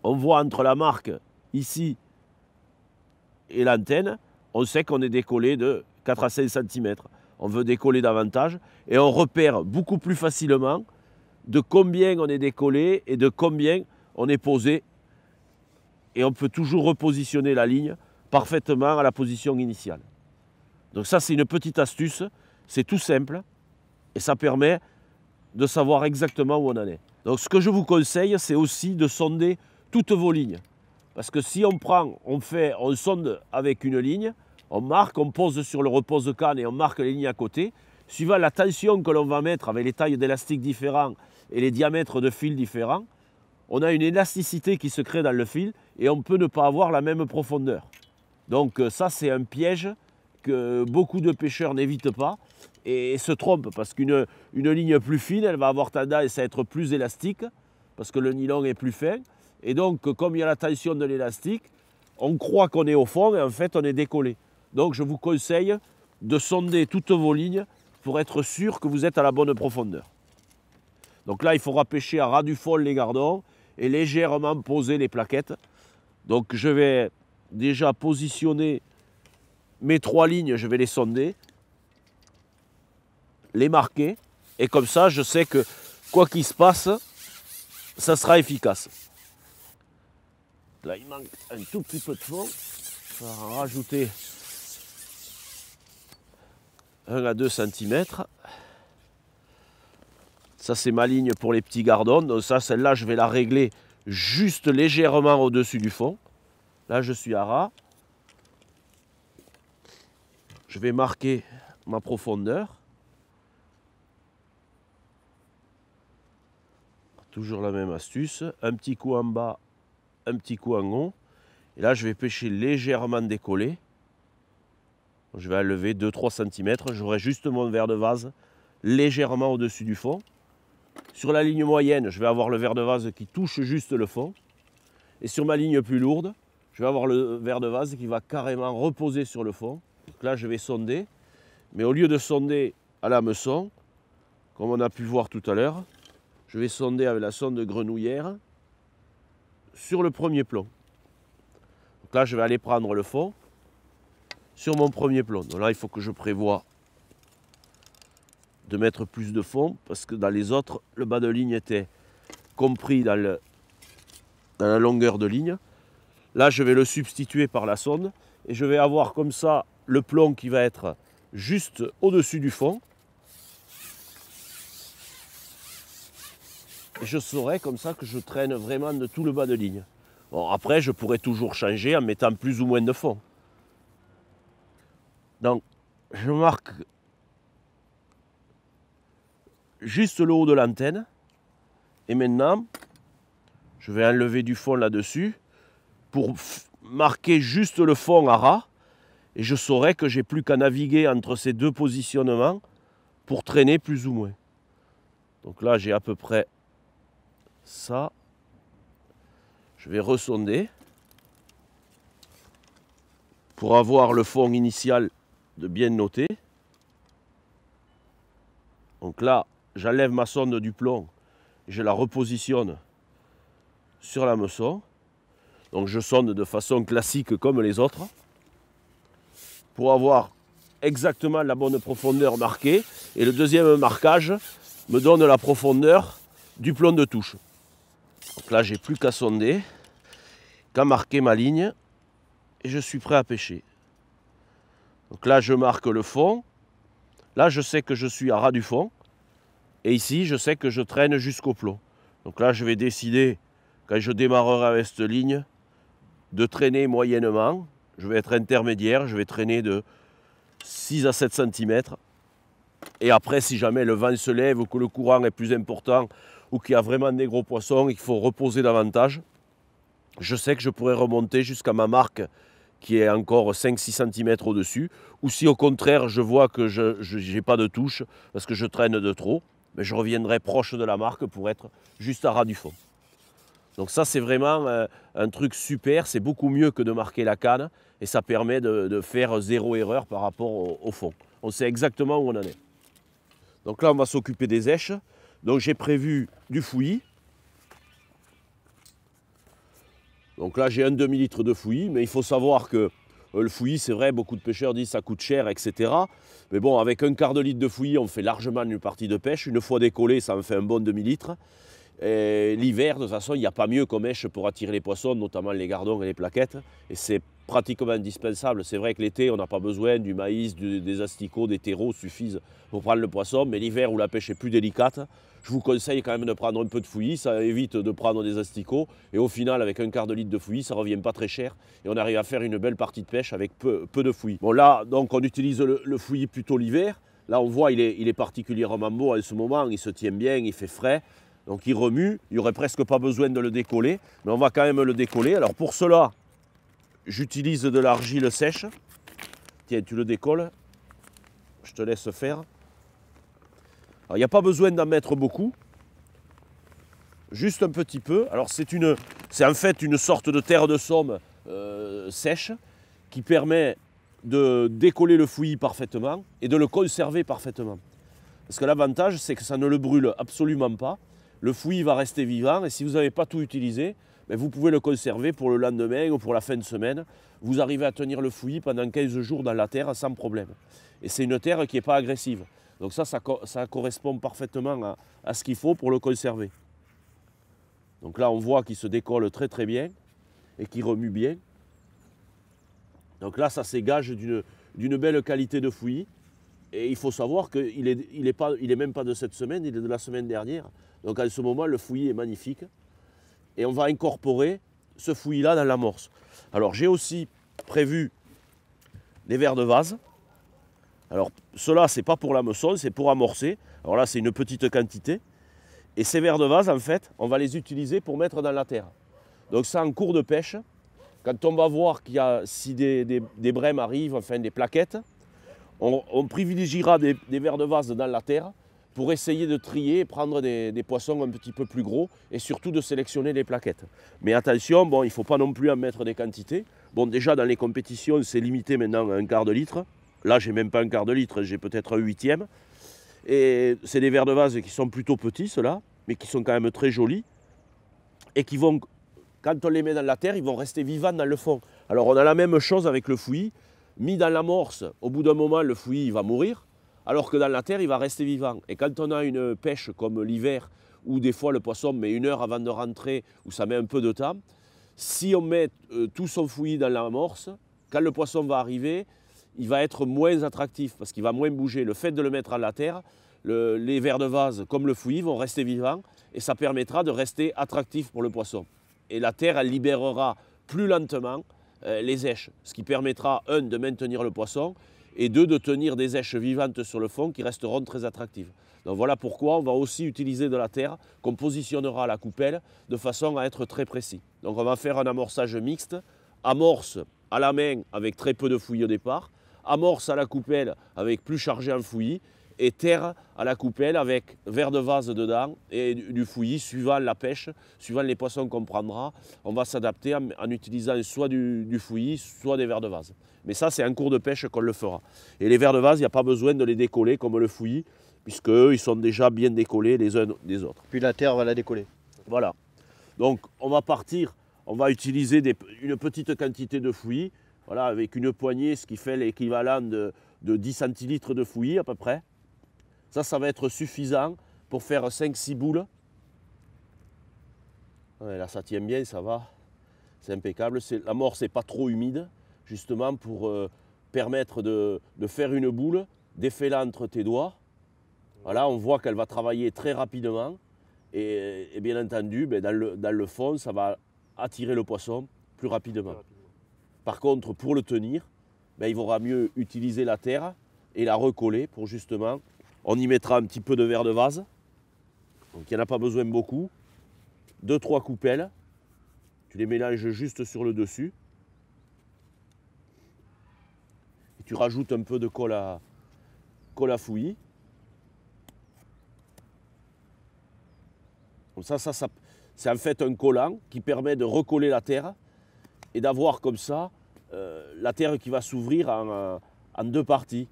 on voit entre la marque ici et l'antenne, on sait qu'on est décollé de 4 à 5 cm. On veut décoller davantage et on repère beaucoup plus facilement de combien on est décollé et de combien on est posé. Et on peut toujours repositionner la ligne parfaitement à la position initiale. Donc ça, c'est une petite astuce, c'est tout simple et ça permet de savoir exactement où on en est. Donc ce que je vous conseille, c'est aussi de sonder toutes vos lignes. Parce que si on prend, on sonde avec une ligne, on marque, on pose sur le repose-canne et on marque les lignes à côté. Suivant la tension que l'on va mettre avec les tailles d'élastique différents et les diamètres de fil différents, on a une élasticité qui se crée dans le fil et on peut ne pas avoir la même profondeur. Donc ça, c'est un piège que beaucoup de pêcheurs n'évitent pas et se trompent parce qu'une ligne plus fine, elle va avoir tendance à être plus élastique parce que le nylon est plus fin. Et donc, comme il y a la tension de l'élastique, on croit qu'on est au fond et en fait, on est décollé. Donc, je vous conseille de sonder toutes vos lignes pour être sûr que vous êtes à la bonne profondeur. Donc là, il faudra pêcher à ras du fond les gardons et légèrement poser les plaquettes. Donc, je vais déjà positionner mes 3 lignes, je vais les sonder, les marquer. Et comme ça, je sais que quoi qu'il se passe, ça sera efficace. Là, il manque un tout petit peu de fond. On va en rajouter 1 à 2 cm. Ça, c'est ma ligne pour les petits gardons. Donc ça, celle-là, je vais la régler juste légèrement au-dessus du fond. Là, je suis à ras. Je vais marquer ma profondeur. Toujours la même astuce. Un petit coup en bas, un petit coup en haut. Et là, je vais pêcher légèrement décollé. Je vais enlever 2-3 cm. J'aurai juste mon verre de vase légèrement au-dessus du fond. Sur la ligne moyenne, je vais avoir le verre de vase qui touche juste le fond. Et sur ma ligne plus lourde, je vais avoir le verre de vase qui va carrément reposer sur le fond. Donc là, je vais sonder. Mais au lieu de sonder à l'hameçon, comme on a pu voir tout à l'heure, je vais sonder avec la sonde grenouillère sur le premier plomb. Donc là, je vais aller prendre le fond sur mon premier plomb. Donc là, il faut que je prévoie de mettre plus de fond parce que dans les autres, le bas de ligne était compris dans la longueur de ligne. Là, je vais le substituer par la sonde et je vais avoir comme ça le plomb qui va être juste au-dessus du fond. Et je saurai comme ça que je traîne vraiment de tout le bas de ligne. Bon, après, je pourrais toujours changer en mettant plus ou moins de fond. Donc, je marque juste le haut de l'antenne. Et maintenant, je vais enlever du fond là-dessus pour marquer juste le fond à ras. Et je saurai que j'ai plus qu'à naviguer entre ces deux positionnements pour traîner plus ou moins. Donc là, j'ai à peu près ça. Je vais ressonder pour avoir le fond initial de bien noter. Donc là, j'enlève ma sonde du plomb, je la repositionne sur l'hameçon. Donc je sonde de façon classique comme les autres pour avoir exactement la bonne profondeur marquée. Et le deuxième marquage me donne la profondeur du plomb de touche. Donc là, j'ai plus qu'à sonder, qu'à marquer ma ligne et je suis prêt à pêcher. Donc là, je marque le fond. Là, je sais que je suis à ras du fond. Et ici, je sais que je traîne jusqu'au plomb. Donc là, je vais décider, quand je démarrerai avec cette ligne, de traîner moyennement. Je vais être intermédiaire, je vais traîner de 6 à 7 cm. Et après, si jamais le vent se lève ou que le courant est plus important ou qu'il y a vraiment des gros poissons et qu'il faut reposer davantage, je sais que je pourrais remonter jusqu'à ma marque qui est encore 5-6 cm au-dessus. Ou si au contraire, je vois que je n'ai pas de touche parce que je traîne de trop, mais je reviendrai proche de la marque pour être juste à ras du fond. Donc ça, c'est vraiment un truc super, c'est beaucoup mieux que de marquer la canne et ça permet de faire 0 erreur par rapport au fond. On sait exactement où on en est. Donc là, on va s'occuper des èches. Donc j'ai prévu du fouillis. Donc là, j'ai un demi-litre de fouillis, mais il faut savoir que le fouillis, c'est vrai, beaucoup de pêcheurs disent que ça coûte cher, etc. Mais bon, avec un quart de litre de fouillis, on fait largement une partie de pêche. Une fois décollé, ça en fait un bon demi-litre. L'hiver, de toute façon, il n'y a pas mieux comme èche pour attirer les poissons, notamment les gardons et les plaquettes. Et c'est pratiquement indispensable. C'est vrai que l'été, on n'a pas besoin du maïs, des asticots, des terreaux suffisent pour prendre le poisson. Mais l'hiver, où la pêche est plus délicate, je vous conseille quand même de prendre un peu de fouillis. Ça évite de prendre des asticots. Et au final, avec un quart de litre de fouillis, ça ne revient pas très cher. Et on arrive à faire une belle partie de pêche avec peu de fouillis. Bon, là, donc, on utilise le fouillis plutôt l'hiver. Là, on voit, il est particulièrement beau en ce moment. Il se tient bien, il fait frais. Donc il remue, il n'y aurait presque pas besoin de le décoller, mais on va quand même le décoller. Alors pour cela, j'utilise de l'argile sèche. Tiens, tu le décolles, je te laisse faire. Alors il n'y a pas besoin d'en mettre beaucoup, juste un petit peu. Alors c'est en fait une sorte de terre de Somme sèche qui permet de décoller le fouillis parfaitement et de le conserver parfaitement. Parce que l'avantage, c'est que ça ne le brûle absolument pas. Le fouillis va rester vivant et si vous n'avez pas tout utilisé, ben vous pouvez le conserver pour le lendemain ou pour la fin de semaine. Vous arrivez à tenir le fouillis pendant 15 jours dans la terre sans problème. Et c'est une terre qui n'est pas agressive. Donc ça correspond parfaitement à ce qu'il faut pour le conserver. Donc là, on voit qu'il se décolle très très bien et qu'il remue bien. Donc là, ça c'est gage d'une belle qualité de fouillis. Et il faut savoir qu'il est même pas de cette semaine, il est de la semaine dernière. Donc en ce moment, le fouillis est magnifique. Et on va incorporer ce fouillis-là dans l'amorce. Alors j'ai aussi prévu des vers de vase. Alors cela, ce n'est pas pour l'hameçon, c'est pour amorcer. Alors là, c'est une petite quantité. Et ces vers de vase, en fait, on va les utiliser pour mettre dans la terre. Donc ça, en cours de pêche, quand on va voir qu'il y a, si des brèmes arrivent, enfin des plaquettes, on privilégiera des vers de vase dans la terre pour essayer de trier et prendre des poissons un petit peu plus gros et surtout de sélectionner les plaquettes. Mais attention, bon, il ne faut pas non plus en mettre des quantités. Bon, déjà dans les compétitions, c'est limité maintenant à un quart de litre. Là, j'ai même pas un quart de litre, j'ai peut-être un huitième. Et c'est des vers de vase qui sont plutôt petits, ceux-là, mais qui sont quand même très jolis et qui vont, quand on les met dans la terre, ils vont rester vivants dans le fond. Alors on a la même chose avec le fouillis. Mis dans l'amorce, au bout d'un moment, le fouillis il va mourir, alors que dans la terre, il va rester vivant. Et quand on a une pêche comme l'hiver, où des fois le poisson met 1 heure avant de rentrer, où ça met un peu de temps, si on met tout son fouillis dans l'amorce, quand le poisson va arriver, il va être moins attractif, parce qu'il va moins bouger. Le fait de le mettre à la terre, les vers de vase, comme le fouillis, vont rester vivants, et ça permettra de rester attractif pour le poisson. Et la terre, elle libérera plus lentement les èches, ce qui permettra, 1, de maintenir le poisson, et 2, de tenir des èches vivantes sur le fond qui resteront très attractives. Donc voilà pourquoi on va aussi utiliser de la terre qu'on positionnera à la coupelle de façon à être très précis. Donc on va faire un amorçage mixte, amorce à la main avec très peu de fouillis au départ, amorce à la coupelle avec plus chargé en fouillis, et terre à la coupelle avec vers de vase dedans et du fouillis suivant la pêche, suivant les poissons qu'on prendra. On va s'adapter en utilisant soit du fouillis, soit des vers de vase. Mais ça, c'est en cours de pêche qu'on le fera. Et les vers de vase, il n'y a pas besoin de les décoller comme le fouillis, puisqu'eux, ils sont déjà bien décollés les uns des autres. Puis la terre va la décoller. Voilà. Donc on va partir, on va utiliser une petite quantité de fouillis, voilà, avec une poignée, ce qui fait l'équivalent de 10 centilitres de fouillis à peu près. Ça va être suffisant pour faire 5-6 boules. Ouais, là, ça tient bien, ça va. C'est impeccable. L'amorce n'est pas trop humide, justement pour permettre de faire une boule, d'effet-la entre tes doigts. Voilà, on voit qu'elle va travailler très rapidement. Et bien entendu, dans le fond, ça va attirer le poisson plus rapidement. Par contre, pour le tenir, il vaudra mieux utiliser la terre et la recoller pour justement... On y mettra un petit peu de vers de vase, donc il n'y en a pas besoin beaucoup. 2-3 coupelles, tu les mélanges juste sur le dessus. Et tu rajoutes un peu de colle à fouillis. Comme ça C'est en fait un collant qui permet de recoller la terre et d'avoir comme ça la terre qui va s'ouvrir en deux parties.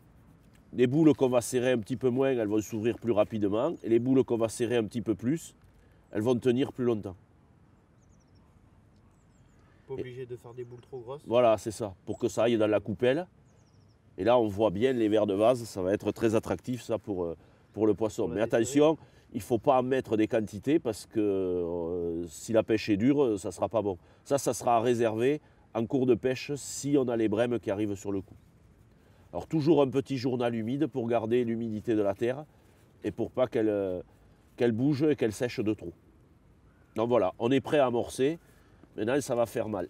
Les boules qu'on va serrer un petit peu moins, elles vont s'ouvrir plus rapidement. Et les boules qu'on va serrer un petit peu plus, elles vont tenir plus longtemps. Pas obligé de faire des boules trop grosses. Voilà, c'est ça, pour que ça aille dans la coupelle. Et là, on voit bien les vers de vase, ça va être très attractif ça pour le poisson. Mais attention, il ne faut pas en mettre des quantités parce que si la pêche est dure, ça ne sera pas bon. Ça sera à réserver en cours de pêche si on a les brèmes qui arrivent sur le coup. Alors toujours un petit journal humide pour garder l'humidité de la terre et pour pas qu'elle bouge et qu'elle sèche de trop. Donc voilà, on est prêt à amorcer. Maintenant, ça va faire mal.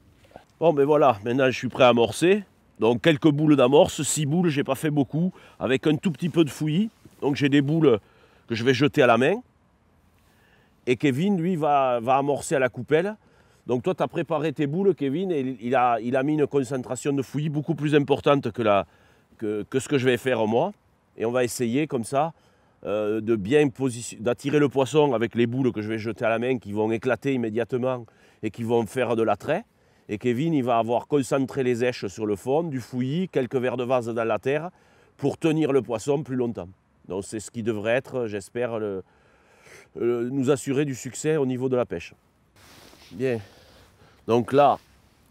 Bon, ben voilà, maintenant je suis prêt à amorcer. Donc quelques boules d'amorce, 6 boules, j'ai pas fait beaucoup, avec un tout petit peu de fouillis. Donc j'ai des boules que je vais jeter à la main. Et Kevin, lui, va amorcer à la coupelle. Donc toi, tu as préparé tes boules, Kevin, et il a mis une concentration de fouillis beaucoup plus importante que ce que je vais faire moi. Et on va essayer comme ça d'attirer le poisson avec les boules que je vais jeter à la main qui vont éclater immédiatement et qui vont faire de l'attrait. Et Kevin, il va avoir concentré les èches sur le fond, du fouillis, quelques vers de vase dans la terre pour tenir le poisson plus longtemps. Donc c'est ce qui devrait être, j'espère, nous assurer du succès au niveau de la pêche. Bien. Donc là,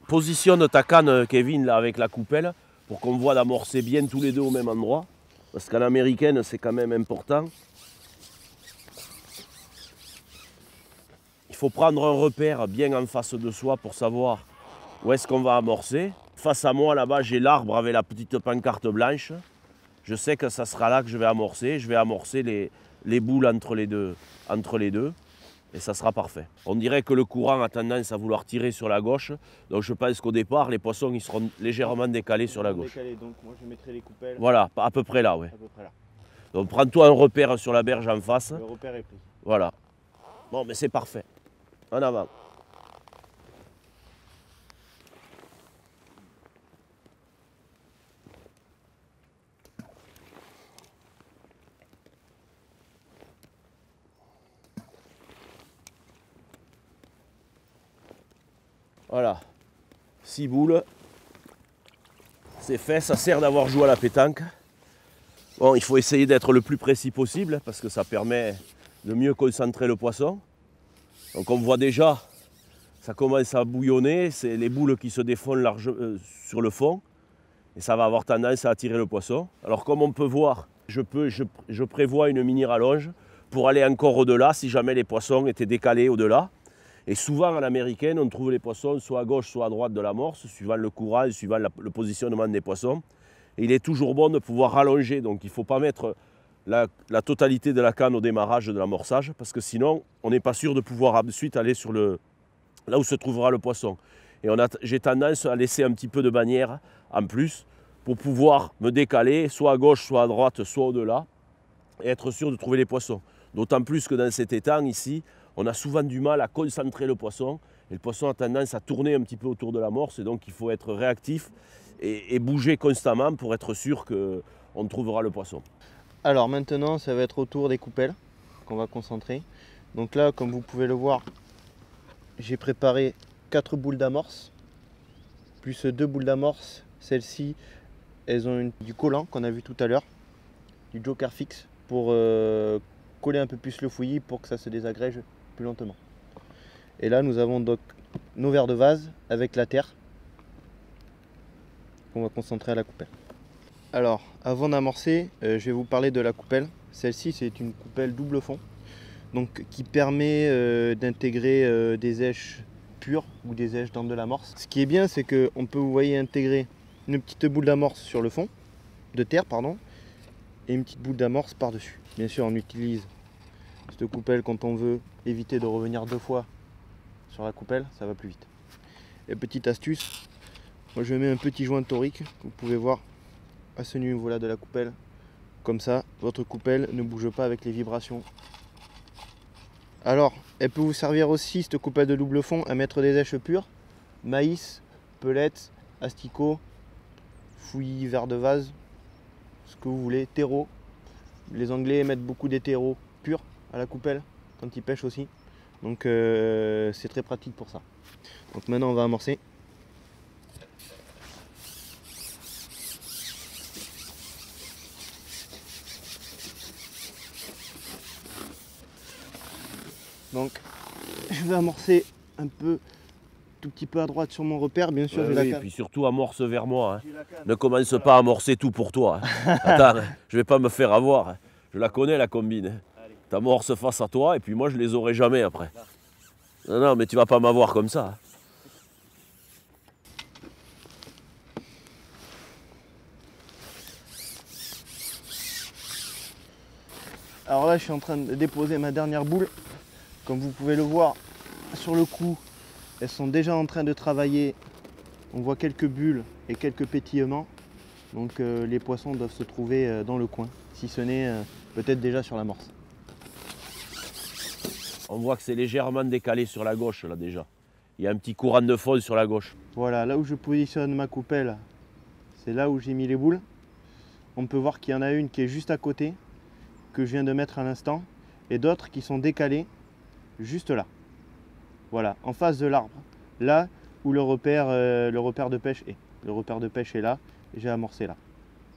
positionne ta canne, Kevin, là, avec la coupelle pour qu'on voit d'amorcer bien tous les deux au même endroit. Parce qu'en américaine, c'est quand même important. Il faut prendre un repère bien en face de soi pour savoir où est-ce qu'on va amorcer. Face à moi, là-bas, j'ai l'arbre avec la petite pancarte blanche. Je sais que ça sera là que je vais amorcer. Je vais amorcer les boules entre les deux. Et ça sera parfait. On dirait que le courant a tendance à vouloir tirer sur la gauche. Donc je pense qu'au départ, les poissons ils seront légèrement décalés sur la gauche. Donc moi je mettrai les coupelles. Voilà, à peu près là, ouais. À peu près là. Donc prends-toi un repère sur la berge en face. Le repère est pris. Voilà. Bon, mais c'est parfait. En avant. Voilà, 6 boules, c'est fait, ça sert d'avoir joué à la pétanque. Bon, il faut essayer d'être le plus précis possible parce que ça permet de mieux concentrer le poisson. Donc on voit déjà, ça commence à bouillonner, c'est les boules qui se défont sur le fond et ça va avoir tendance à attirer le poisson. Alors comme on peut voir, je prévois une mini rallonge pour aller encore au-delà si jamais les poissons étaient décalés au-delà. Et souvent, en américaine, on trouve les poissons soit à gauche, soit à droite de l'amorce, suivant le courant, suivant le positionnement des poissons. Et il est toujours bon de pouvoir rallonger. Donc, il ne faut pas mettre la totalité de la canne au démarrage de l'amorçage, parce que sinon, on n'est pas sûr de pouvoir ensuite aller sur là où se trouvera le poisson. Et j'ai tendance à laisser un petit peu de bannière en plus pour pouvoir me décaler, soit à gauche, soit à droite, soit au-delà, et être sûr de trouver les poissons. D'autant plus que dans cet étang ici, on a souvent du mal à concentrer le poisson et le poisson a tendance à tourner un petit peu autour de l'amorce et donc il faut être réactif et bouger constamment pour être sûr qu'on trouvera le poisson. Alors maintenant, ça va être au tour des coupelles qu'on va concentrer. Donc là, comme vous pouvez le voir, j'ai préparé 4 boules d'amorce, plus 2 boules d'amorce. Celles-ci, elles ont du collant qu'on a vu tout à l'heure, du joker fixe pour coller un peu plus le fouillis pour que ça se désagrège plus lentement. Et là, nous avons donc nos vers de vase avec la terre qu'on va concentrer à la coupelle. Alors, avant d'amorcer, je vais vous parler de la coupelle. Celle-ci, c'est une coupelle double fond, donc qui permet d'intégrer des èches pures ou des èches dans de l'amorce. Ce qui est bien, c'est qu'on peut, vous voyez, intégrer une petite boule d'amorce sur le fond, de terre, pardon, et une petite boule d'amorce par-dessus. Bien sûr, on utilise cette coupelle quand on veut éviter de revenir 2 fois sur la coupelle, ça va plus vite. Et petite astuce, moi je mets un petit joint torique, vous pouvez voir à ce niveau-là de la coupelle. Comme ça, votre coupelle ne bouge pas avec les vibrations. Alors, elle peut vous servir aussi, cette coupelle de double fond, à mettre des èches pures, maïs, pelettes, asticots, fouillis, vers de vase, ce que vous voulez, terreau. Les Anglais mettent beaucoup des terreaux purs à la coupelle quand ils pêchent aussi. Donc c'est très pratique pour ça. Donc maintenant on va amorcer. Donc je vais amorcer un peu, tout petit peu à droite sur mon repère, bien sûr. Oui, et puis surtout amorce vers moi. Hein. Ne commence pas à amorcer tout pour toi. Hein. Attends, je vais pas me faire avoir. Hein. Je la connais la combine. T'amorces face à toi et puis moi je les aurai jamais après. Non, non, mais tu vas pas m'avoir comme ça. Hein. Alors là je suis en train de déposer ma dernière boule. Comme vous pouvez le voir sur le coup, elles sont déjà en train de travailler. On voit quelques bulles et quelques pétillements. Donc les poissons doivent se trouver dans le coin, si ce n'est peut-être déjà sur l'amorce. On voit que c'est légèrement décalé sur la gauche là déjà. Il y a un petit courant de fond sur la gauche. Voilà, là où je positionne ma coupelle, c'est là où j'ai mis les boules. On peut voir qu'il y en a une qui est juste à côté, que je viens de mettre à l'instant, et d'autres qui sont décalées juste là. Voilà, en face de l'arbre, là où le repère de pêche est. Le repère de pêche est là, et j'ai amorcé là.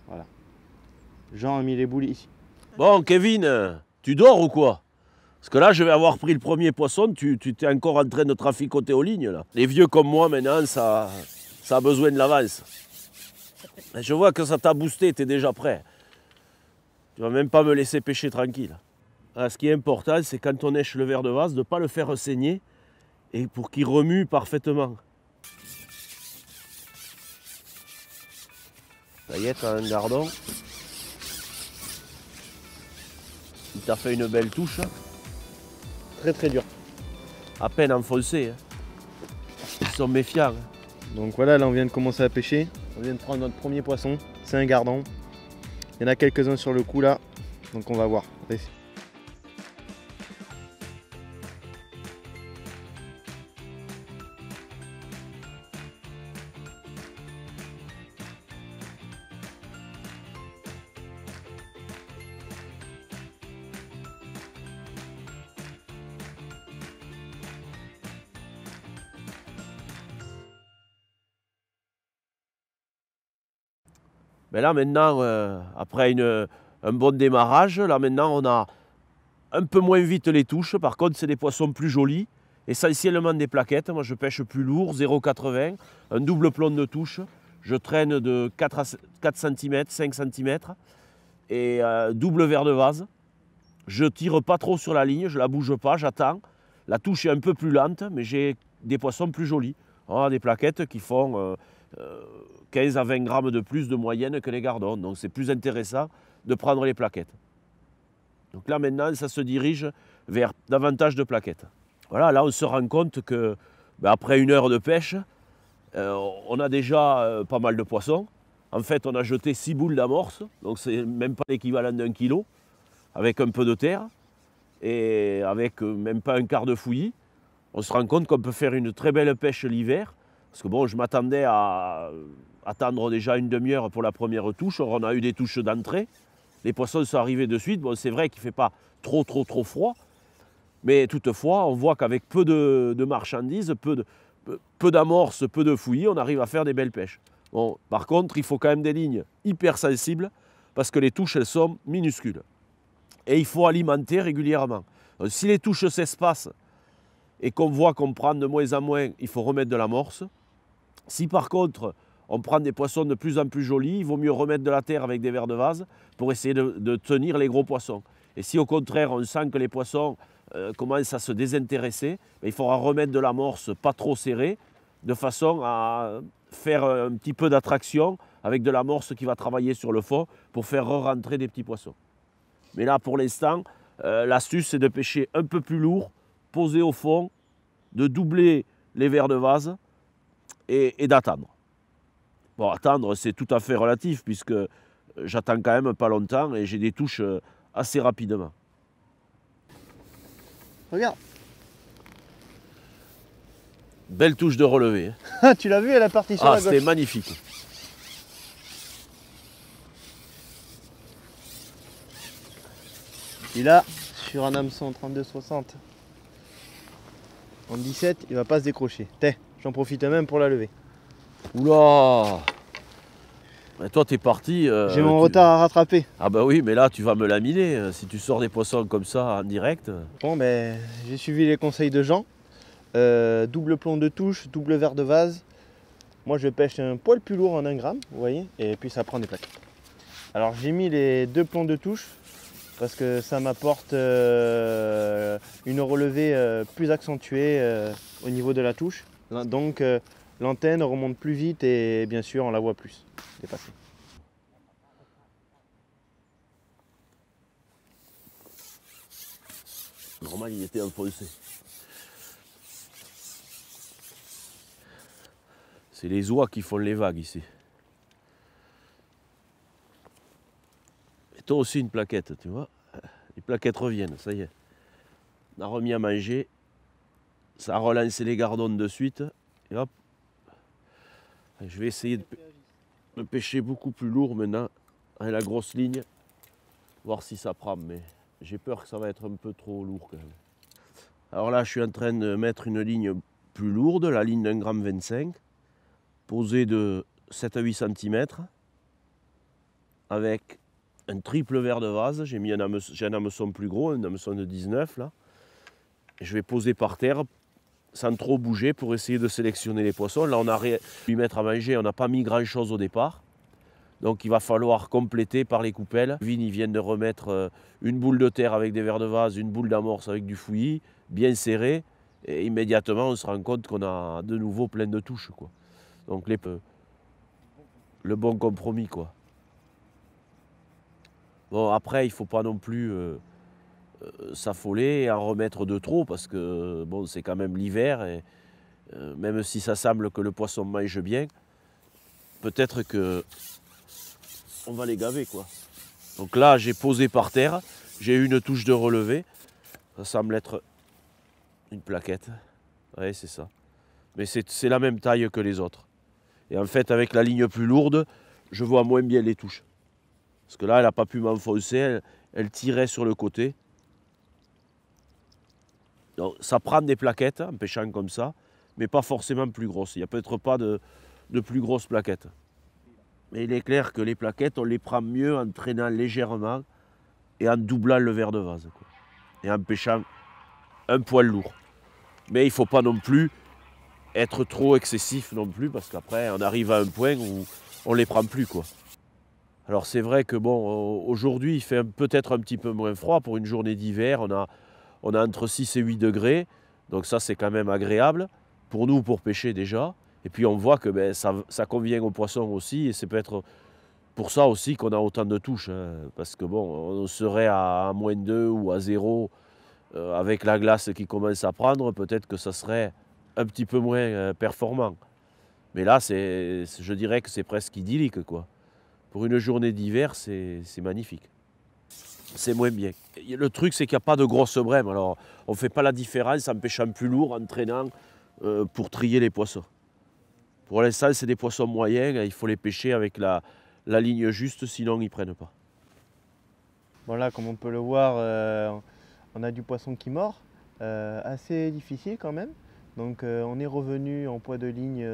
Voilà. Jean a mis les boules ici. Bon, Kevin, tu dors ou quoi? Parce que là, je vais avoir pris le premier poisson, tu t'es encore en train de traficoter aux lignes là. Les vieux comme moi, maintenant, ça a besoin de l'avance. Je vois que ça t'a boosté, tu es déjà prêt. Tu vas même pas me laisser pêcher tranquille. Alors, ce qui est important, c'est quand on èche le verre de vase, de ne pas le faire saigner et pour qu'il remue parfaitement. Ça y est, tu as un gardon. Il t'a fait une belle touche. Très très dur. À peine enfoncé. Hein. Ils sont méfiants. Hein. Donc voilà, là on vient de commencer à pêcher. On vient de prendre notre premier poisson. C'est un gardon. Il y en a quelques-uns sur le coup là. Donc on va voir. Mais là maintenant, après un bon démarrage, là maintenant on a un peu moins vite les touches. Par contre, c'est des poissons plus jolis. Essentiellement des plaquettes. Moi, je pêche plus lourd, 0,80. Un double plomb de touche. Je traîne de 4 cm, 5 cm. Et double verre de vase. Je ne tire pas trop sur la ligne, je ne la bouge pas, j'attends. La touche est un peu plus lente, mais j'ai des poissons plus jolis. On a des plaquettes qui font 15 à 20 grammes de plus de moyenne que les gardons. Donc c'est plus intéressant de prendre les plaquettes. Donc là maintenant, ça se dirige vers davantage de plaquettes. Voilà, là on se rend compte que après 1 heure de pêche, on a déjà pas mal de poissons. En fait, on a jeté 6 boules d'amorce, donc c'est même pas l'équivalent d'1 kilo, avec un peu de terre et avec même pas un quart de fouillis. On se rend compte qu'on peut faire une très belle pêche l'hiver. Parce que bon, je m'attendais à attendre déjà une demi-heure pour la première touche. On a eu des touches d'entrée. Les poissons sont arrivés de suite. Bon, c'est vrai qu'il ne fait pas trop froid. Mais toutefois, on voit qu'avec peu de marchandises, peu d'amorces, peu de fouillis, on arrive à faire des belles pêches. Bon, par contre, il faut quand même des lignes hyper sensibles parce que les touches, elles sont minuscules. Et il faut alimenter régulièrement. Donc, si les touches s'espacent et qu'on voit qu'on prend de moins en moins, il faut remettre de l'amorce. Si par contre, on prend des poissons de plus en plus jolis, il vaut mieux remettre de la terre avec des verres de vase pour essayer de tenir les gros poissons. Et si au contraire, on sent que les poissons commencent à se désintéresser, il faudra remettre de l'amorce pas trop serrée, de façon à faire un petit peu d'attraction avec de l'amorce qui va travailler sur le fond pour faire rentrer des petits poissons. Mais là, pour l'instant, l'astuce, c'est de pêcher un peu plus lourd, poser au fond, de doubler les verres de vase et d'attendre. Bon, attendre, c'est tout à fait relatif puisque j'attends quand même pas longtemps et j'ai des touches assez rapidement. Regarde. Belle touche de relevé. Ah, tu l'as vu, elle est partie sur la gauche. C'était magnifique. Et là, sur un hameçon 32-60, En 17, il va pas se décrocher. J'en profite même pour la lever. Oula! Et toi, t'es parti. J'ai mon retard à rattraper. Ah bah oui, mais là, tu vas me laminer. Si tu sors des poissons comme ça en direct. Bon, ben, j'ai suivi les conseils de Jean. Double plomb de touche, double verre de vase. Moi, je pêche un poil plus lourd en 1 gramme, vous voyez, et puis ça prend des plaquettes. Alors, j'ai mis les 2 plombs de touche parce que ça m'apporte une relevée plus accentuée au niveau de la touche. Donc, l'antenne remonte plus vite et bien sûr, on la voit plus dépasser. Normal, il était enfoncé. C'est les oies qui font les vagues ici. Et toi aussi une plaquette, tu vois. Les plaquettes reviennent, ça y est. On a remis à manger. Ça a relancé les gardons de suite. Et hop. Je vais essayer de pêcher beaucoup plus lourd maintenant. Avec la grosse ligne. Voir si ça prend. Mais j'ai peur que ça va être un peu trop lourd quand même. Alors là, je suis en train de mettre une ligne plus lourde. La ligne d'1,25 g. Posée de 7 à 8 cm. Avec un triple verre de vase. J'ai mis un hameçon plus gros, un hameçon de 19 là. Et je vais poser par terre sans trop bouger pour essayer de sélectionner les poissons. Là, on a lui mettre à manger, on n'a pas mis grand chose au départ. Donc il va falloir compléter par les coupelles. Ils viennent de remettre une boule de terre avec des verres de vase, une boule d'amorce avec du fouillis, bien serré. Et immédiatement, on se rend compte qu'on a de nouveau plein de touches, quoi. Donc le bon compromis, quoi. Bon, après, il ne faut pas non plus s'affoler et en remettre de trop parce que bon, c'est quand même l'hiver et même si ça semble que le poisson mange bien, peut-être que on va les gaver, quoi. Donc là, j'ai posé par terre, j'ai eu une touche de relevé. Ça semble être une plaquette. Oui, c'est ça. Mais c'est la même taille que les autres. Et en fait, avec la ligne plus lourde, je vois moins bien les touches. Parce que là, elle n'a pas pu m'enfoncer, elle tirait sur le côté. Donc, ça prend des plaquettes en pêchant comme ça, mais pas forcément plus grosses. Il n'y a peut-être pas de plus grosses plaquettes. Mais il est clair que les plaquettes, on les prend mieux en traînant légèrement et en doublant le verre de vase, quoi. Et en pêchant un poil lourd. Mais il ne faut pas non plus être trop excessif non plus, parce qu'après, on arrive à un point où on ne les prend plus, quoi. Alors c'est vrai que bon, aujourd'hui, il fait peut-être un petit peu moins froid. Pour une journée d'hiver, on a entre 6 et 8 degrés. Donc ça, c'est quand même agréable. Pour nous, pour pêcher déjà. Et puis on voit que ben, ça convient aux poissons aussi. Et c'est peut-être pour ça aussi qu'on a autant de touches. Hein, parce que bon, on serait à -2 ou à 0 avec la glace qui commence à prendre. Peut-être que ça serait un petit peu moins performant. Mais là, je dirais que c'est presque idyllique, quoi. Pour une journée d'hiver, c'est magnifique. C'est moins bien. Le truc, c'est qu'il n'y a pas de grosses brèmes. Alors, on ne fait pas la différence en pêchant plus lourd, en traînant pour trier les poissons. Pour l'instant, c'est des poissons moyens. Il faut les pêcher avec la ligne juste, sinon ils ne prennent pas. Bon là, comme on peut le voir, on a du poisson qui mord. Assez difficile quand même. Donc on est revenu en poids de ligne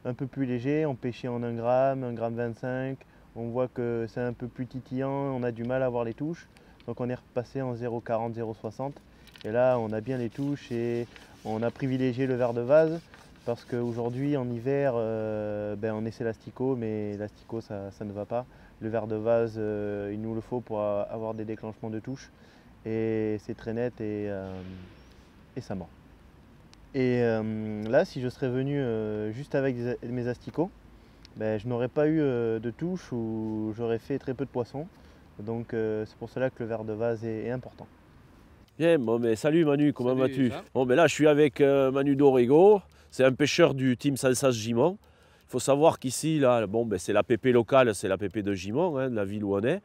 un peu plus léger. On pêchait en 1 gramme, 1,25 g. On voit que c'est un peu plus titillant, on a du mal à voir les touches. Donc on est repassé en 0,40, 0,60. Et là, on a bien les touches et on a privilégié le verre de vase parce qu'aujourd'hui, en hiver, on essaie l'asticot, mais l'asticot, ça ne va pas. Le verre de vase, il nous le faut pour avoir des déclenchements de touches. Et c'est très net et ça mord. Et là, si je serais venu juste avec mes asticots, je n'aurais pas eu de touche ou j'aurais fait très peu de poissons. Donc c'est pour cela que le verre de vase est important. Bien, bon, mais salut Manu, comment vas-tu? Bon, là, je suis avec Manu Dorego, c'est un pêcheur du team Sansas Gimont. Il faut savoir qu'ici, là, c'est l'APP locale, c'est l'APP de Gimont, hein, de la ville où on est.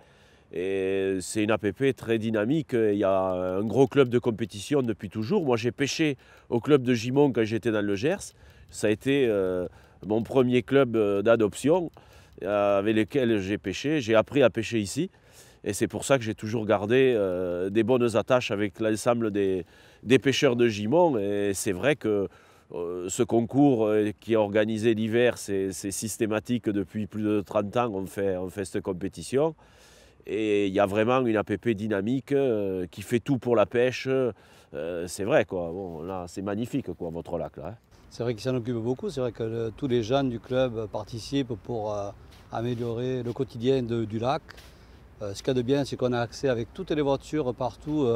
Et c'est une APP très dynamique. Il y a un gros club de compétition depuis toujours. Moi, j'ai pêché au club de Gimont quand j'étais dans le Gers. Ça a été mon premier club d'adoption avec lequel j'ai pêché. J'ai appris à pêcher ici. Et c'est pour ça que j'ai toujours gardé des bonnes attaches avec l'ensemble des pêcheurs de Gimont. Et c'est vrai que ce concours qui est organisé l'hiver, c'est systématique depuis plus de 30 ans, on fait cette compétition. Et il y a vraiment une APP dynamique qui fait tout pour la pêche. C'est vrai, quoi. Bon, là, c'est magnifique, quoi, votre lac, là. Hein. C'est vrai qu'ils s'en occupent beaucoup. C'est vrai que tous les jeunes du club participent pour améliorer le quotidien du lac. Ce qu'il y a de bien, c'est qu'on a accès avec toutes les voitures partout,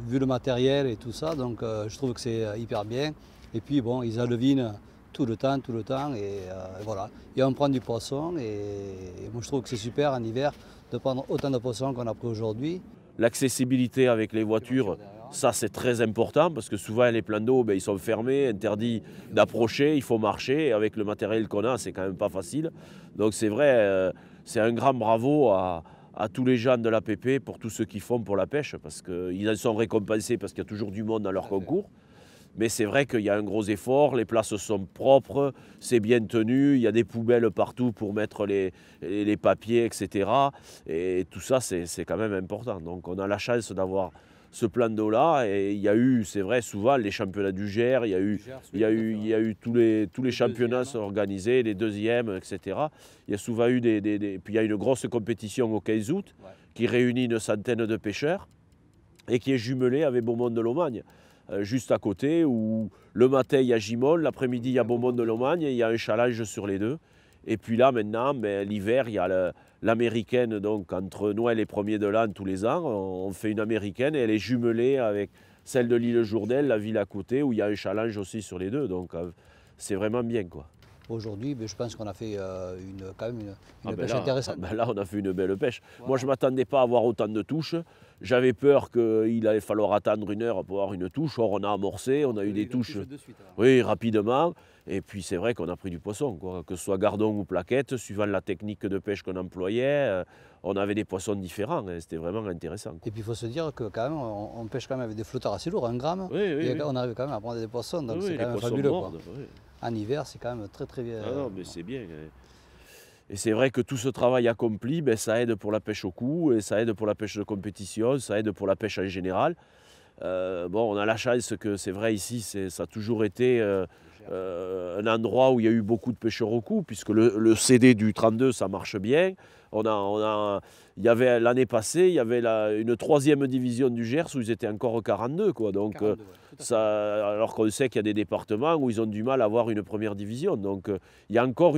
vu le matériel et tout ça. Donc je trouve que c'est hyper bien. Et puis bon, ils alevinent tout le temps. Et voilà. Et on prend du poisson. Et moi je trouve que c'est super en hiver de prendre autant de poissons qu'on a pris aujourd'hui. L'accessibilité avec les voitures, ça c'est très important parce que souvent les plans d'eau, ils sont fermés, interdits d'approcher, il faut marcher. Et avec le matériel qu'on a, c'est quand même pas facile. Donc c'est vrai, c'est un grand bravo à tous les gens de l'APP pour tout ce qu'ils font pour la pêche parce qu'ils en sont récompensés parce qu'il y a toujours du monde dans leur concours. Mais c'est vrai qu'il y a un gros effort, les places sont propres, c'est bien tenu, il y a des poubelles partout pour mettre les papiers, etc. Et tout ça, c'est quand même important. Donc on a la chance d'avoir ce plan d'eau-là. Et il y a eu, c'est vrai, souvent les championnats du Gers, il y a eu tous les championnats sont organisés, les deuxièmes, etc. Il y a souvent eu puis il y a une grosse compétition au 15 août qui réunit une centaine de pêcheurs et qui est jumelée avec Beaumont de Lomagne. Juste à côté, où le matin il y a Gimont, l'après-midi il y a Beaumont de Lomagne, et il y a un challenge sur les deux. Et puis là maintenant, l'hiver, il y a l'américaine, donc entre Noël et 1er de l'an tous les ans, on fait une américaine et elle est jumelée avec celle de l'île Jourdain, la ville à côté, où il y a un challenge aussi sur les deux. Donc c'est vraiment bien, quoi. Aujourd'hui, je pense qu'on a fait quand même une pêche intéressante. Là, on a fait une belle pêche. Voilà. Moi, je ne m'attendais pas à avoir autant de touches. J'avais peur qu'il allait falloir attendre une heure pour avoir une touche. Or, on a amorcé, on a eu des touches de suite, oui, rapidement. Et puis, c'est vrai qu'on a pris du poisson, quoi. Que ce soit gardon ou plaquette, suivant la technique de pêche qu'on employait, on avait des poissons différents. Hein. C'était vraiment intéressant. Et puis, il faut se dire que quand même, on pêche quand même avec des flotteurs assez lourds, 1 gramme. Oui, et on arrive quand même à prendre des poissons, donc c'est quand même fabuleux. En hiver, c'est quand même très bien. Non, mais c'est bien. Et c'est vrai que tout ce travail accompli, ça aide pour la pêche au cou, et ça aide pour la pêche de compétition, ça aide pour la pêche en général. On a la chance que c'est vrai ici, ça a toujours été un endroit où il y a eu beaucoup de pêcheurs au cou, puisque le CD du 32, ça marche bien. Il y avait l'année passée, il y avait une 3e division du Gers où ils étaient encore 42, quoi. Donc 42, alors qu'on sait qu'il y a des départements où ils ont du mal à avoir une 1re division. Donc il y a encore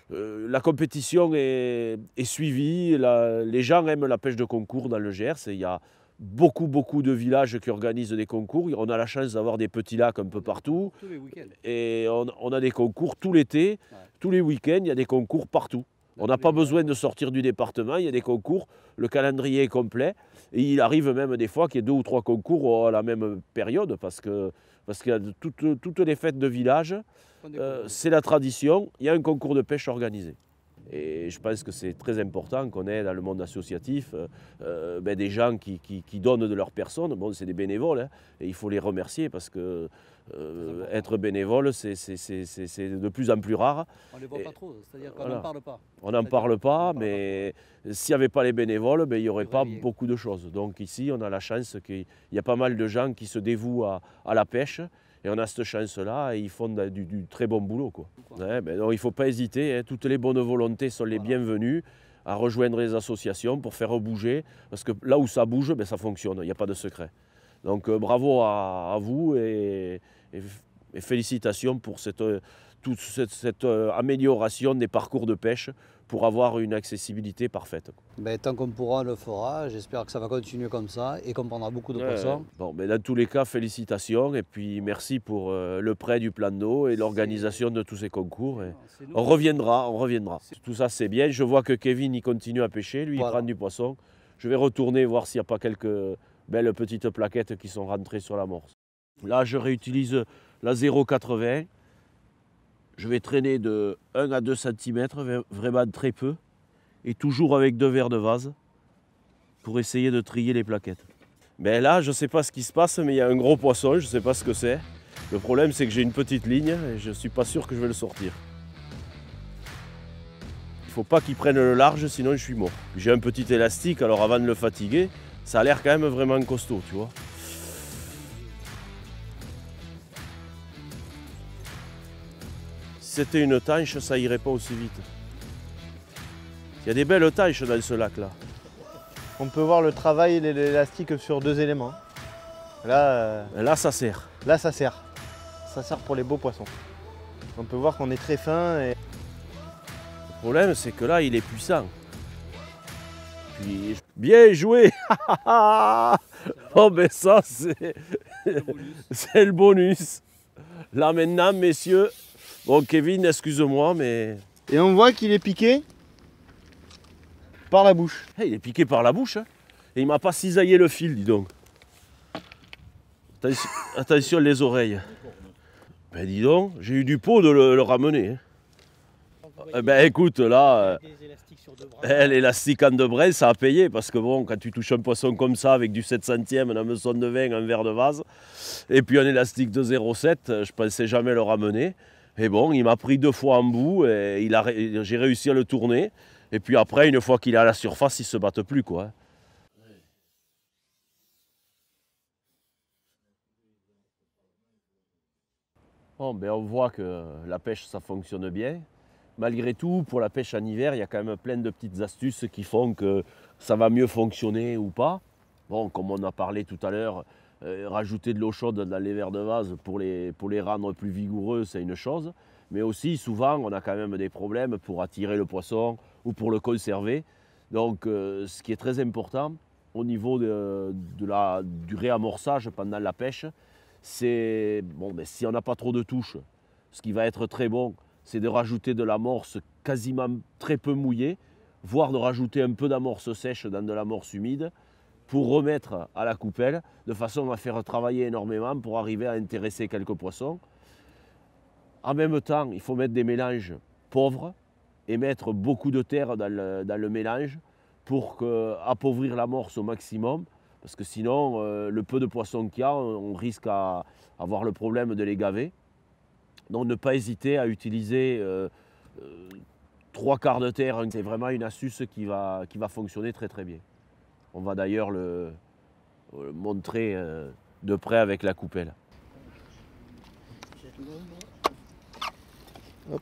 la compétition est suivie, les gens aiment la pêche de concours dans le Gers. Et il y a beaucoup de villages qui organisent des concours. On a la chance d'avoir des petits lacs un peu partout. Tous les week-ends. Et on a des concours tout l'été, tous les week-ends, il y a des concours partout. On n'a pas besoin de sortir du département, il y a des concours, le calendrier est complet. Et il arrive même des fois qu'il y ait 2 ou 3 concours à la même période, parce qu'il y a toutes les fêtes de village, c'est la tradition, il y a un concours de pêche organisé. Et je pense que c'est très important qu'on ait dans le monde associatif des gens qui donnent de leur personne. Bon, c'est des bénévoles, hein, et il faut les remercier parce que être bénévole, c'est de plus en plus rare. On ne les voit pas trop, c'est-à-dire qu'on n'en parle pas. On n'en parle pas, mais s'il n'y avait pas les bénévoles, il n'y aurait pas beaucoup de choses. Donc ici, on a la chance qu'il y a pas mal de gens qui se dévouent à la pêche. Et on a cette chance-là et ils font du très bon boulot, quoi. Ouais, donc, il ne faut pas hésiter, hein. Toutes les bonnes volontés sont les bienvenues à rejoindre les associations pour faire bouger. Parce que là où ça bouge, ça fonctionne, il n'y a pas de secret. Donc bravo à vous et félicitations pour toute cette amélioration des parcours de pêche pour avoir une accessibilité parfaite. Tant qu'on pourra, on le fera. J'espère que ça va continuer comme ça et qu'on prendra beaucoup de poissons. Bon, dans tous les cas, félicitations et puis merci pour le prêt du plan d'eau et l'organisation de tous ces concours. Et on reviendra. Tout ça, c'est bien. Je vois que Kevin, il continue à pêcher. Lui, il prend du poisson. Je vais retourner voir s'il n'y a pas quelques belles petites plaquettes qui sont rentrées sur l'amorce. Là, je réutilise la 0,80. Je vais traîner de 1 à 2 cm, vraiment très peu, et toujours avec 2 verres de vase pour essayer de trier les plaquettes. Mais là, je ne sais pas ce qui se passe, mais il y a un gros poisson, je ne sais pas ce que c'est. Le problème, c'est que j'ai une petite ligne et je ne suis pas sûr que je vais le sortir. Il faut pas qu'il prenne le large, sinon je suis mort. J'ai un petit élastique, alors avant de le fatiguer, ça a l'air quand même vraiment costaud, tu vois. Si c'était une tanche, ça irait pas aussi vite. Il y a des belles tanches dans ce lac-là. On peut voir le travail de l'élastique sur 2 éléments. Là, ça sert. Là, ça sert. Ça sert pour les beaux poissons. On peut voir qu'on est très fin. Et... Le problème, c'est que là, il est puissant. Puis, bien joué. Oh, ben ça, c'est le bonus. Là, maintenant, messieurs. Bon, Kevin, excuse-moi, mais... Et on voit qu'il est piqué par la bouche. Hey, il est piqué par la bouche. Hein. Et il m'a pas cisaillé le fil, dis donc. Attention les oreilles. Ben dis donc, j'ai eu du pot de le ramener. Hein. Ben écoute, là, l'élastique en 2 brins, ça a payé. Parce que bon, quand tu touches un poisson comme ça, avec du 7 centièmes, un hameçon de vin, un verre de vase, et puis un élastique de 0,7, je pensais jamais le ramener. Et bon, il m'a pris 2 fois en bout, et j'ai réussi à le tourner. Et puis après, une fois qu'il est à la surface, il ne se batte plus, quoi. Bon, ben on voit que la pêche, ça fonctionne bien. Malgré tout, pour la pêche en hiver, il y a quand même plein de petites astuces qui font que ça va mieux fonctionner ou pas. Bon, comme on a parlé tout à l'heure, rajouter de l'eau chaude dans les verres de vase pour les rendre plus vigoureux, c'est une chose. Mais aussi, souvent, on a quand même des problèmes pour attirer le poisson ou pour le conserver. Donc, ce qui est très important au niveau du réamorçage pendant la pêche, c'est, bon, ben, si on n'a pas trop de touches, ce qui va être très bon, c'est de rajouter de l'amorce quasiment très peu mouillée, voire de rajouter un peu d'amorce sèche dans de l'amorce humide pour remettre à la coupelle, de façon à faire travailler énormément pour arriver à intéresser quelques poissons. En même temps, il faut mettre des mélanges pauvres et mettre beaucoup de terre dans le mélange pour appauvrir l'amorce au maximum. Parce que sinon, le peu de poissons qu'il y a, on risque à avoir le problème de les gaver. Donc ne pas hésiter à utiliser 3/4 de terre. C'est vraiment une astuce qui va fonctionner très très bien. On va d'ailleurs le montrer de près avec la coupelle. Hop.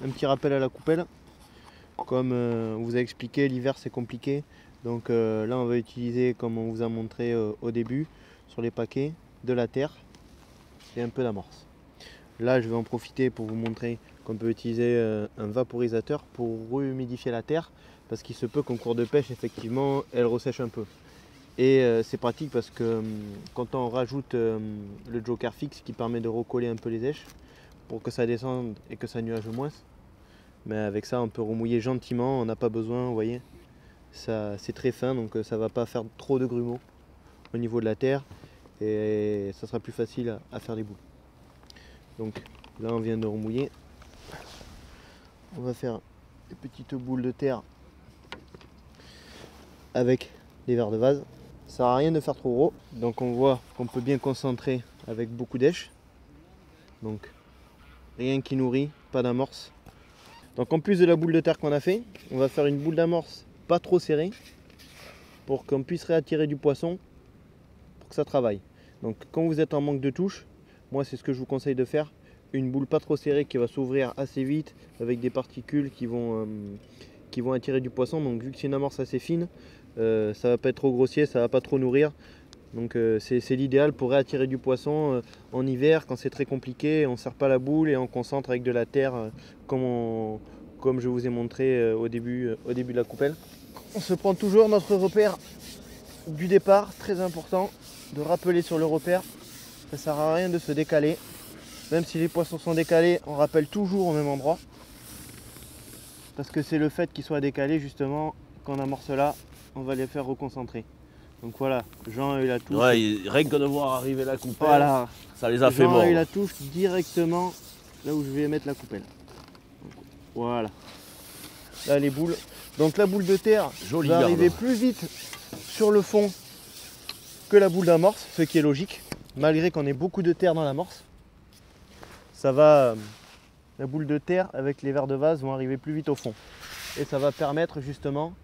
Un petit rappel à la coupelle. Comme on vous a expliqué, l'hiver c'est compliqué. Donc là on va utiliser, comme on vous a montré au début, sur les paquets, de la terre et un peu d'amorce. Là je vais en profiter pour vous montrer qu'on peut utiliser un vaporisateur pour rehumidifier la terre, parce qu'il se peut qu'en cours de pêche, effectivement, elle ressèche un peu. Et c'est pratique parce que quand on rajoute le joker fixe qui permet de recoller un peu les èches pour que ça descende et que ça nuage moins, mais avec ça on peut remouiller gentiment, on n'a pas besoin, vous voyez. C'est très fin, donc ça ne va pas faire trop de grumeaux au niveau de la terre et ça sera plus facile à faire des boules. Donc là on vient de remouiller. On va faire des petites boules de terre avec les verres de vase. Ça sert à rien de faire trop gros. Donc on voit qu'on peut bien concentrer avec beaucoup d'èches. Donc rien qui nourrit, pas d'amorce. Donc en plus de la boule de terre qu'on a fait, on va faire une boule d'amorce pas trop serrée pour qu'on puisse réattirer du poisson pour que ça travaille. Donc quand vous êtes en manque de touche, moi c'est ce que je vous conseille de faire, une boule pas trop serrée qui va s'ouvrir assez vite avec des particules qui vont attirer du poisson. Donc vu que c'est une amorce assez fine, ça va pas être trop grossier, ça va pas trop nourrir. Donc c'est l'idéal pour réattirer du poisson en hiver quand c'est très compliqué. On ne serre pas la boule et on concentre avec de la terre comme je vous ai montré au début de la coupelle. On se prend toujours notre repère du départ, très important de rappeler sur le repère. Ça ne sert à rien de se décaler. Même si les poissons sont décalés, on rappelle toujours au même endroit. Parce que c'est le fait qu'ils soient décalés justement, qu'on amorce là, on va les faire reconcentrer. Donc voilà, Jean a eu la touche. Ouais, rien que de voir arriver la coupelle, voilà. Ça les a fait Jean mordre. a eu la touche directement là où je vais mettre la coupelle. Voilà. Là les boules. Donc la boule de terre va arriver plus vite sur le fond que la boule d'amorce, ce qui est logique, malgré qu'on ait beaucoup de terre dans l'amorce. Ça va la boule de terre avec les vers de vase vont arriver plus vite au fond. Et ça va permettre justement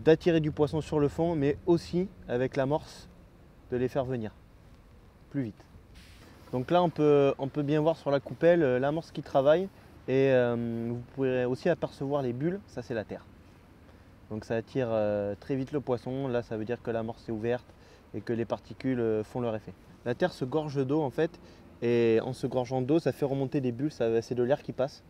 d'attirer du poisson sur le fond, mais aussi avec l'amorce de les faire venir plus vite. Donc là on peut bien voir sur la coupelle l'amorce qui travaille et vous pourrez aussi apercevoir les bulles, ça c'est la terre. Donc ça attire très vite le poisson, là ça veut dire que l'amorce est ouverte et que les particules font leur effet. La terre se gorge d'eau en fait, et en se gorgeant d'eau ça fait remonter des bulles, c'est de l'air qui passe.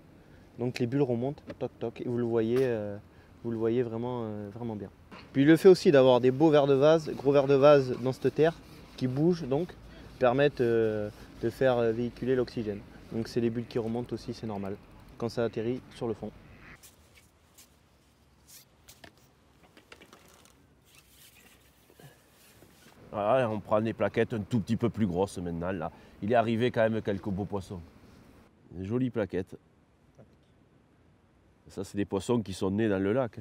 Donc les bulles remontent, toc toc, et vous le voyez vraiment, vraiment bien. Puis le fait aussi d'avoir des beaux vers de vase, gros vers de vase dans cette terre, qui bougent donc, permettent de faire véhiculer l'oxygène. Donc c'est les bulles qui remontent aussi, c'est normal, quand ça atterrit sur le fond. Voilà, on prend des plaquettes un tout petit peu plus grosses maintenant. Là. Il est arrivé quand même quelques beaux poissons. Des jolies plaquettes. Ça, c'est des poissons qui sont nés dans le lac.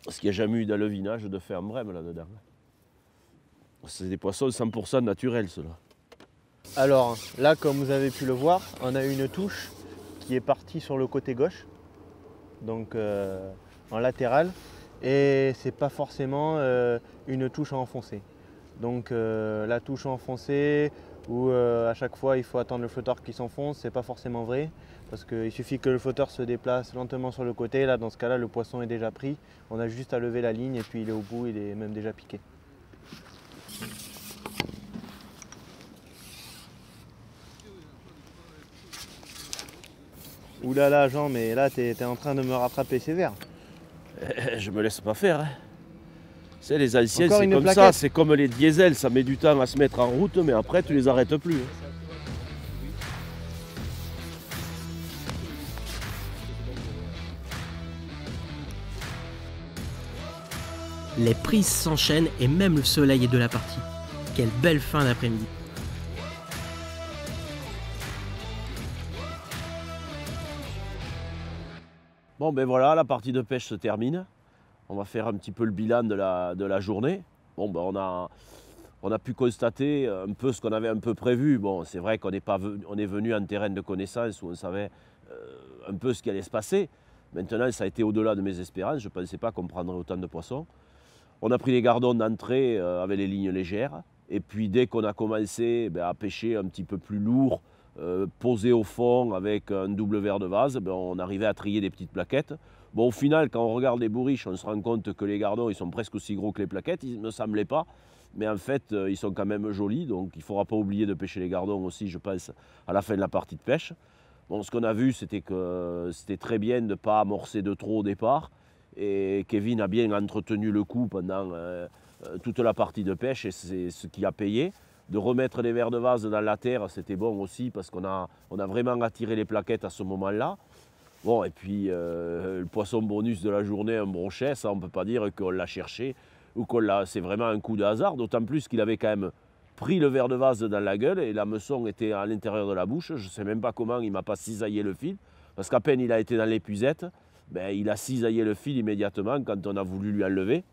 Parce qu'il n'y a jamais eu d'alevinage de ferme brème là-dedans. C'est des poissons 100% naturels, ceux-là. Alors là, comme vous avez pu le voir, on a une touche qui est partie sur le côté gauche, donc en latéral, et c'est pas forcément une touche à enfoncer. Donc la touche à enfoncer, où à chaque fois il faut attendre le flotteur qui s'enfonce, c'est pas forcément vrai, parce qu'il suffit que le flotteur se déplace lentement sur le côté. Là, dans ce cas-là, le poisson est déjà pris, on a juste à lever la ligne et puis il est au bout, il est même déjà piqué. Ouh là là Jean, mais là t'es en train de me rattraper sévère. Je me laisse pas faire. Hein. C'est les anciens, Encore c'est une comme plaquette. ça, c'est comme les diesels, ça met du temps à se mettre en route, mais après tu les arrêtes plus. Hein. Les prises s'enchaînent et même le soleil est de la partie. Quelle belle fin d'après-midi. Bon ben voilà, la partie de pêche se termine. On va faire un petit peu le bilan de la journée. Bon ben on a pu constater un peu ce qu'on avait un peu prévu. Bon, c'est vrai qu'on est venu en terrain de connaissance où on savait un peu ce qui allait se passer. Maintenant, ça a été au-delà de mes espérances. Je ne pensais pas qu'on prendrait autant de poissons. On a pris les gardons d'entrée avec les lignes légères. Et puis dès qu'on a commencé à pêcher un petit peu plus lourd, posé au fond avec un double vers de vase, on arrivait à trier des petites plaquettes. Bon, au final, quand on regarde les bourriches, on se rend compte que les gardons ils sont presque aussi gros que les plaquettes. Ils ne me semblaient pas, mais en fait, ils sont quand même jolis. Donc il ne faudra pas oublier de pêcher les gardons aussi, je pense, à la fin de la partie de pêche. Bon, ce qu'on a vu, c'était que c'était très bien de ne pas amorcer de trop au départ. Et Kevin a bien entretenu le coup pendant toute la partie de pêche et c'est ce qui a payé. De remettre les vers de vase dans la terre, c'était bon aussi parce qu'on a vraiment attiré les plaquettes à ce moment-là. Bon, et puis le poisson bonus de la journée, un brochet, ça on ne peut pas dire qu'on l'a cherché ou qu'on l'a. C'est vraiment un coup de hasard, d'autant plus qu'il avait quand même pris le ver de vase dans la gueule et l'hameçon était à l'intérieur de la bouche. Je ne sais même pas comment il ne m'a pas cisaillé le fil, parce qu'à peine il a été dans l'épuisette, il a cisaillé le fil immédiatement quand on a voulu lui enlever.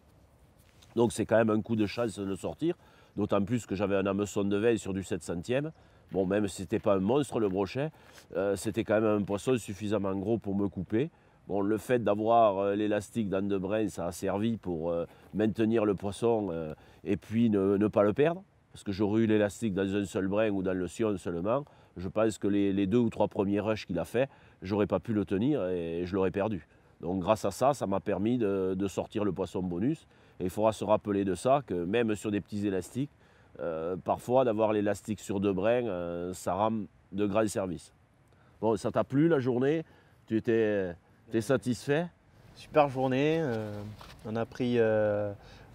Donc c'est quand même un coup de chance de le sortir, d'autant plus que j'avais un hameçon de veille sur du 700e. Bon, même si ce n'était pas un monstre le brochet, c'était quand même un poisson suffisamment gros pour me couper. Bon, le fait d'avoir l'élastique dans de brin, ça a servi pour maintenir le poisson et puis ne pas le perdre. Parce que j'aurais eu l'élastique dans un seul brin ou dans le sion seulement, je pense que les 2 ou 3 premiers rushs qu'il a fait, j'aurais pas pu le tenir et je l'aurais perdu. Donc grâce à ça, ça m'a permis de sortir le poisson bonus. Et il faudra se rappeler de ça, que même sur des petits élastiques, parfois d'avoir l'élastique sur 2 brins, ça rend de grands services. Bon, ça t'a plu la journée? Tu étais satisfait? Super journée, on a pris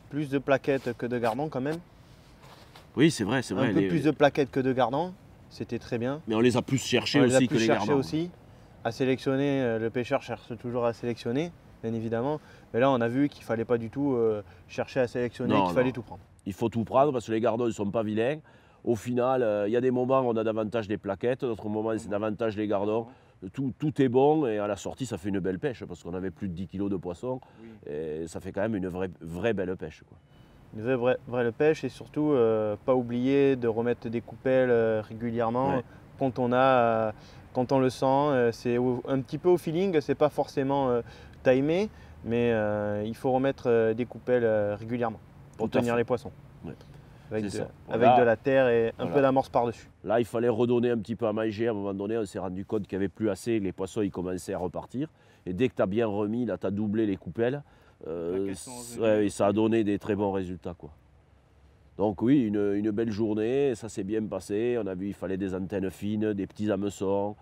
plus de plaquettes que de gardons quand même. Oui, c'est vrai, c'est vrai. Un peu plus de plaquettes que de gardons, c'était très bien. Mais on les a plus cherchés On aussi les a que plus les cherchés gardons. aussi. À sélectionner, le pêcheur cherche toujours à sélectionner, bien évidemment. Mais là, on a vu qu'il ne fallait pas du tout chercher à sélectionner, qu'il fallait tout prendre. Il faut tout prendre parce que les gardons ne sont pas vilains. Au final, il y a des moments où on a davantage des plaquettes, d'autres moments c'est davantage les gardons. Tout est bon et à la sortie, ça fait une belle pêche parce qu'on avait plus de 10 kg de poisson. Oui. Et ça fait quand même une vraie belle pêche, quoi. Une vraie pêche et surtout pas oublier de remettre des coupelles régulièrement. Ouais. Quand quand on le sent, c'est un petit peu au feeling, c'est pas forcément timé, mais il faut remettre des coupelles régulièrement pour Tout à tenir fait. les poissons. Ouais. Avec, C'est de, ça. avec Voilà. de la terre et un Voilà. peu d'amorce par-dessus. Là, il fallait redonner un petit peu à manger. À un moment donné, on s'est rendu compte qu'il n'y avait plus assez. Les poissons, ils commençaient à repartir. Et dès que tu as bien remis, là, tu as doublé les coupelles. Et ça a donné des très bons résultats, quoi. Donc oui, une belle journée. Ça s'est bien passé. On a vu qu'il fallait des antennes fines, des petits hameçons,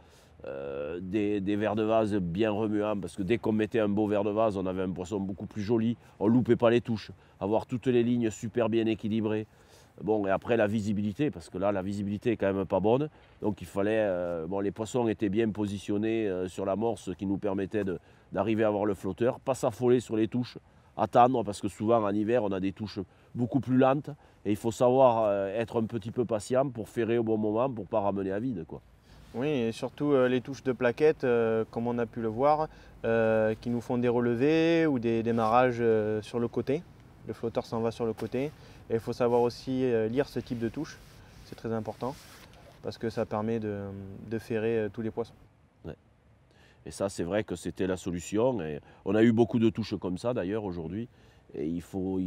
des vers de vase bien remuants. Parce que dès qu'on mettait un beau vers de vase, on avait un poisson beaucoup plus joli. On ne loupait pas les touches. Avoir toutes les lignes super bien équilibrées. Bon, et après la visibilité, parce que là, la visibilité est quand même pas bonne. Donc il fallait. Bon, les poissons étaient bien positionnés sur l'amorce, ce qui nous permettait d'arriver à avoir le flotteur. Pas s'affoler sur les touches, attendre, parce que souvent en hiver, on a des touches beaucoup plus lentes. Et il faut savoir être un petit peu patient pour ferrer au bon moment, pour ne pas ramener à vide, quoi. Oui, et surtout les touches de plaquettes, comme on a pu le voir, qui nous font des relevés ou des démarrages sur le côté. Le flotteur s'en va sur le côté. Et il faut savoir aussi lire ce type de touche, c'est très important, parce que ça permet de ferrer tous les poissons. Ouais. Et ça, c'est vrai que c'était la solution. Et on a eu beaucoup de touches comme ça, d'ailleurs, aujourd'hui. Et il faut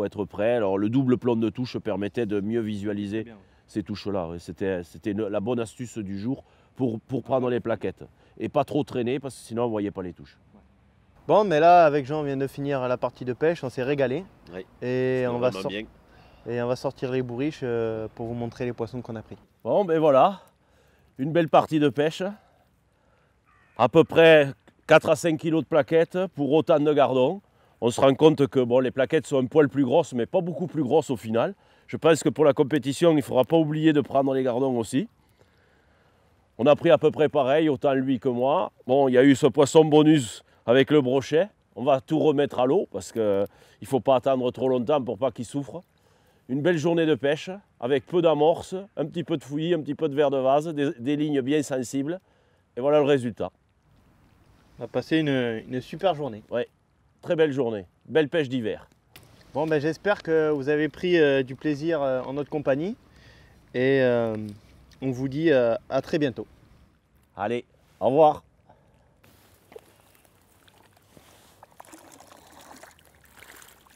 être prêt. Alors, le double plomb de touche permettait de mieux visualiser ces touches-là. C'était la bonne astuce du jour pour prendre les plaquettes. Et pas trop traîner, parce que sinon, on ne voyait pas les touches. Bon, mais là, avec Jean, on vient de finir la partie de pêche, on s'est régalé. Oui. Et on va Bien. sortir les bourriches pour vous montrer les poissons qu'on a pris. Bon, ben voilà, une belle partie de pêche. À peu près 4 à 5 kilos de plaquettes pour autant de gardons. On se rend compte que bon, les plaquettes sont un poil plus grosses, mais pas beaucoup plus grosses au final. Je pense que pour la compétition, il ne faudra pas oublier de prendre les gardons aussi. On a pris à peu près pareil, autant lui que moi. Bon, il y a eu ce poisson bonus avec le brochet. On va tout remettre à l'eau parce qu'il ne faut pas attendre trop longtemps pour pas qu'il souffre. Une belle journée de pêche avec peu d'amorce, un petit peu de fouillis, un petit peu de vers de vase, des lignes bien sensibles. Et voilà le résultat. On a passé une super journée. Ouais, très belle journée. Belle pêche d'hiver. Bon, ben, j'espère que vous avez pris du plaisir en notre compagnie. Et on vous dit à très bientôt. Allez, au revoir.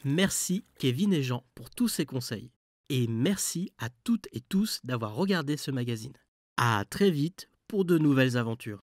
Merci Kevin et Jean pour tous ces conseils. Et merci à toutes et tous d'avoir regardé ce magazine. À très vite pour de nouvelles aventures.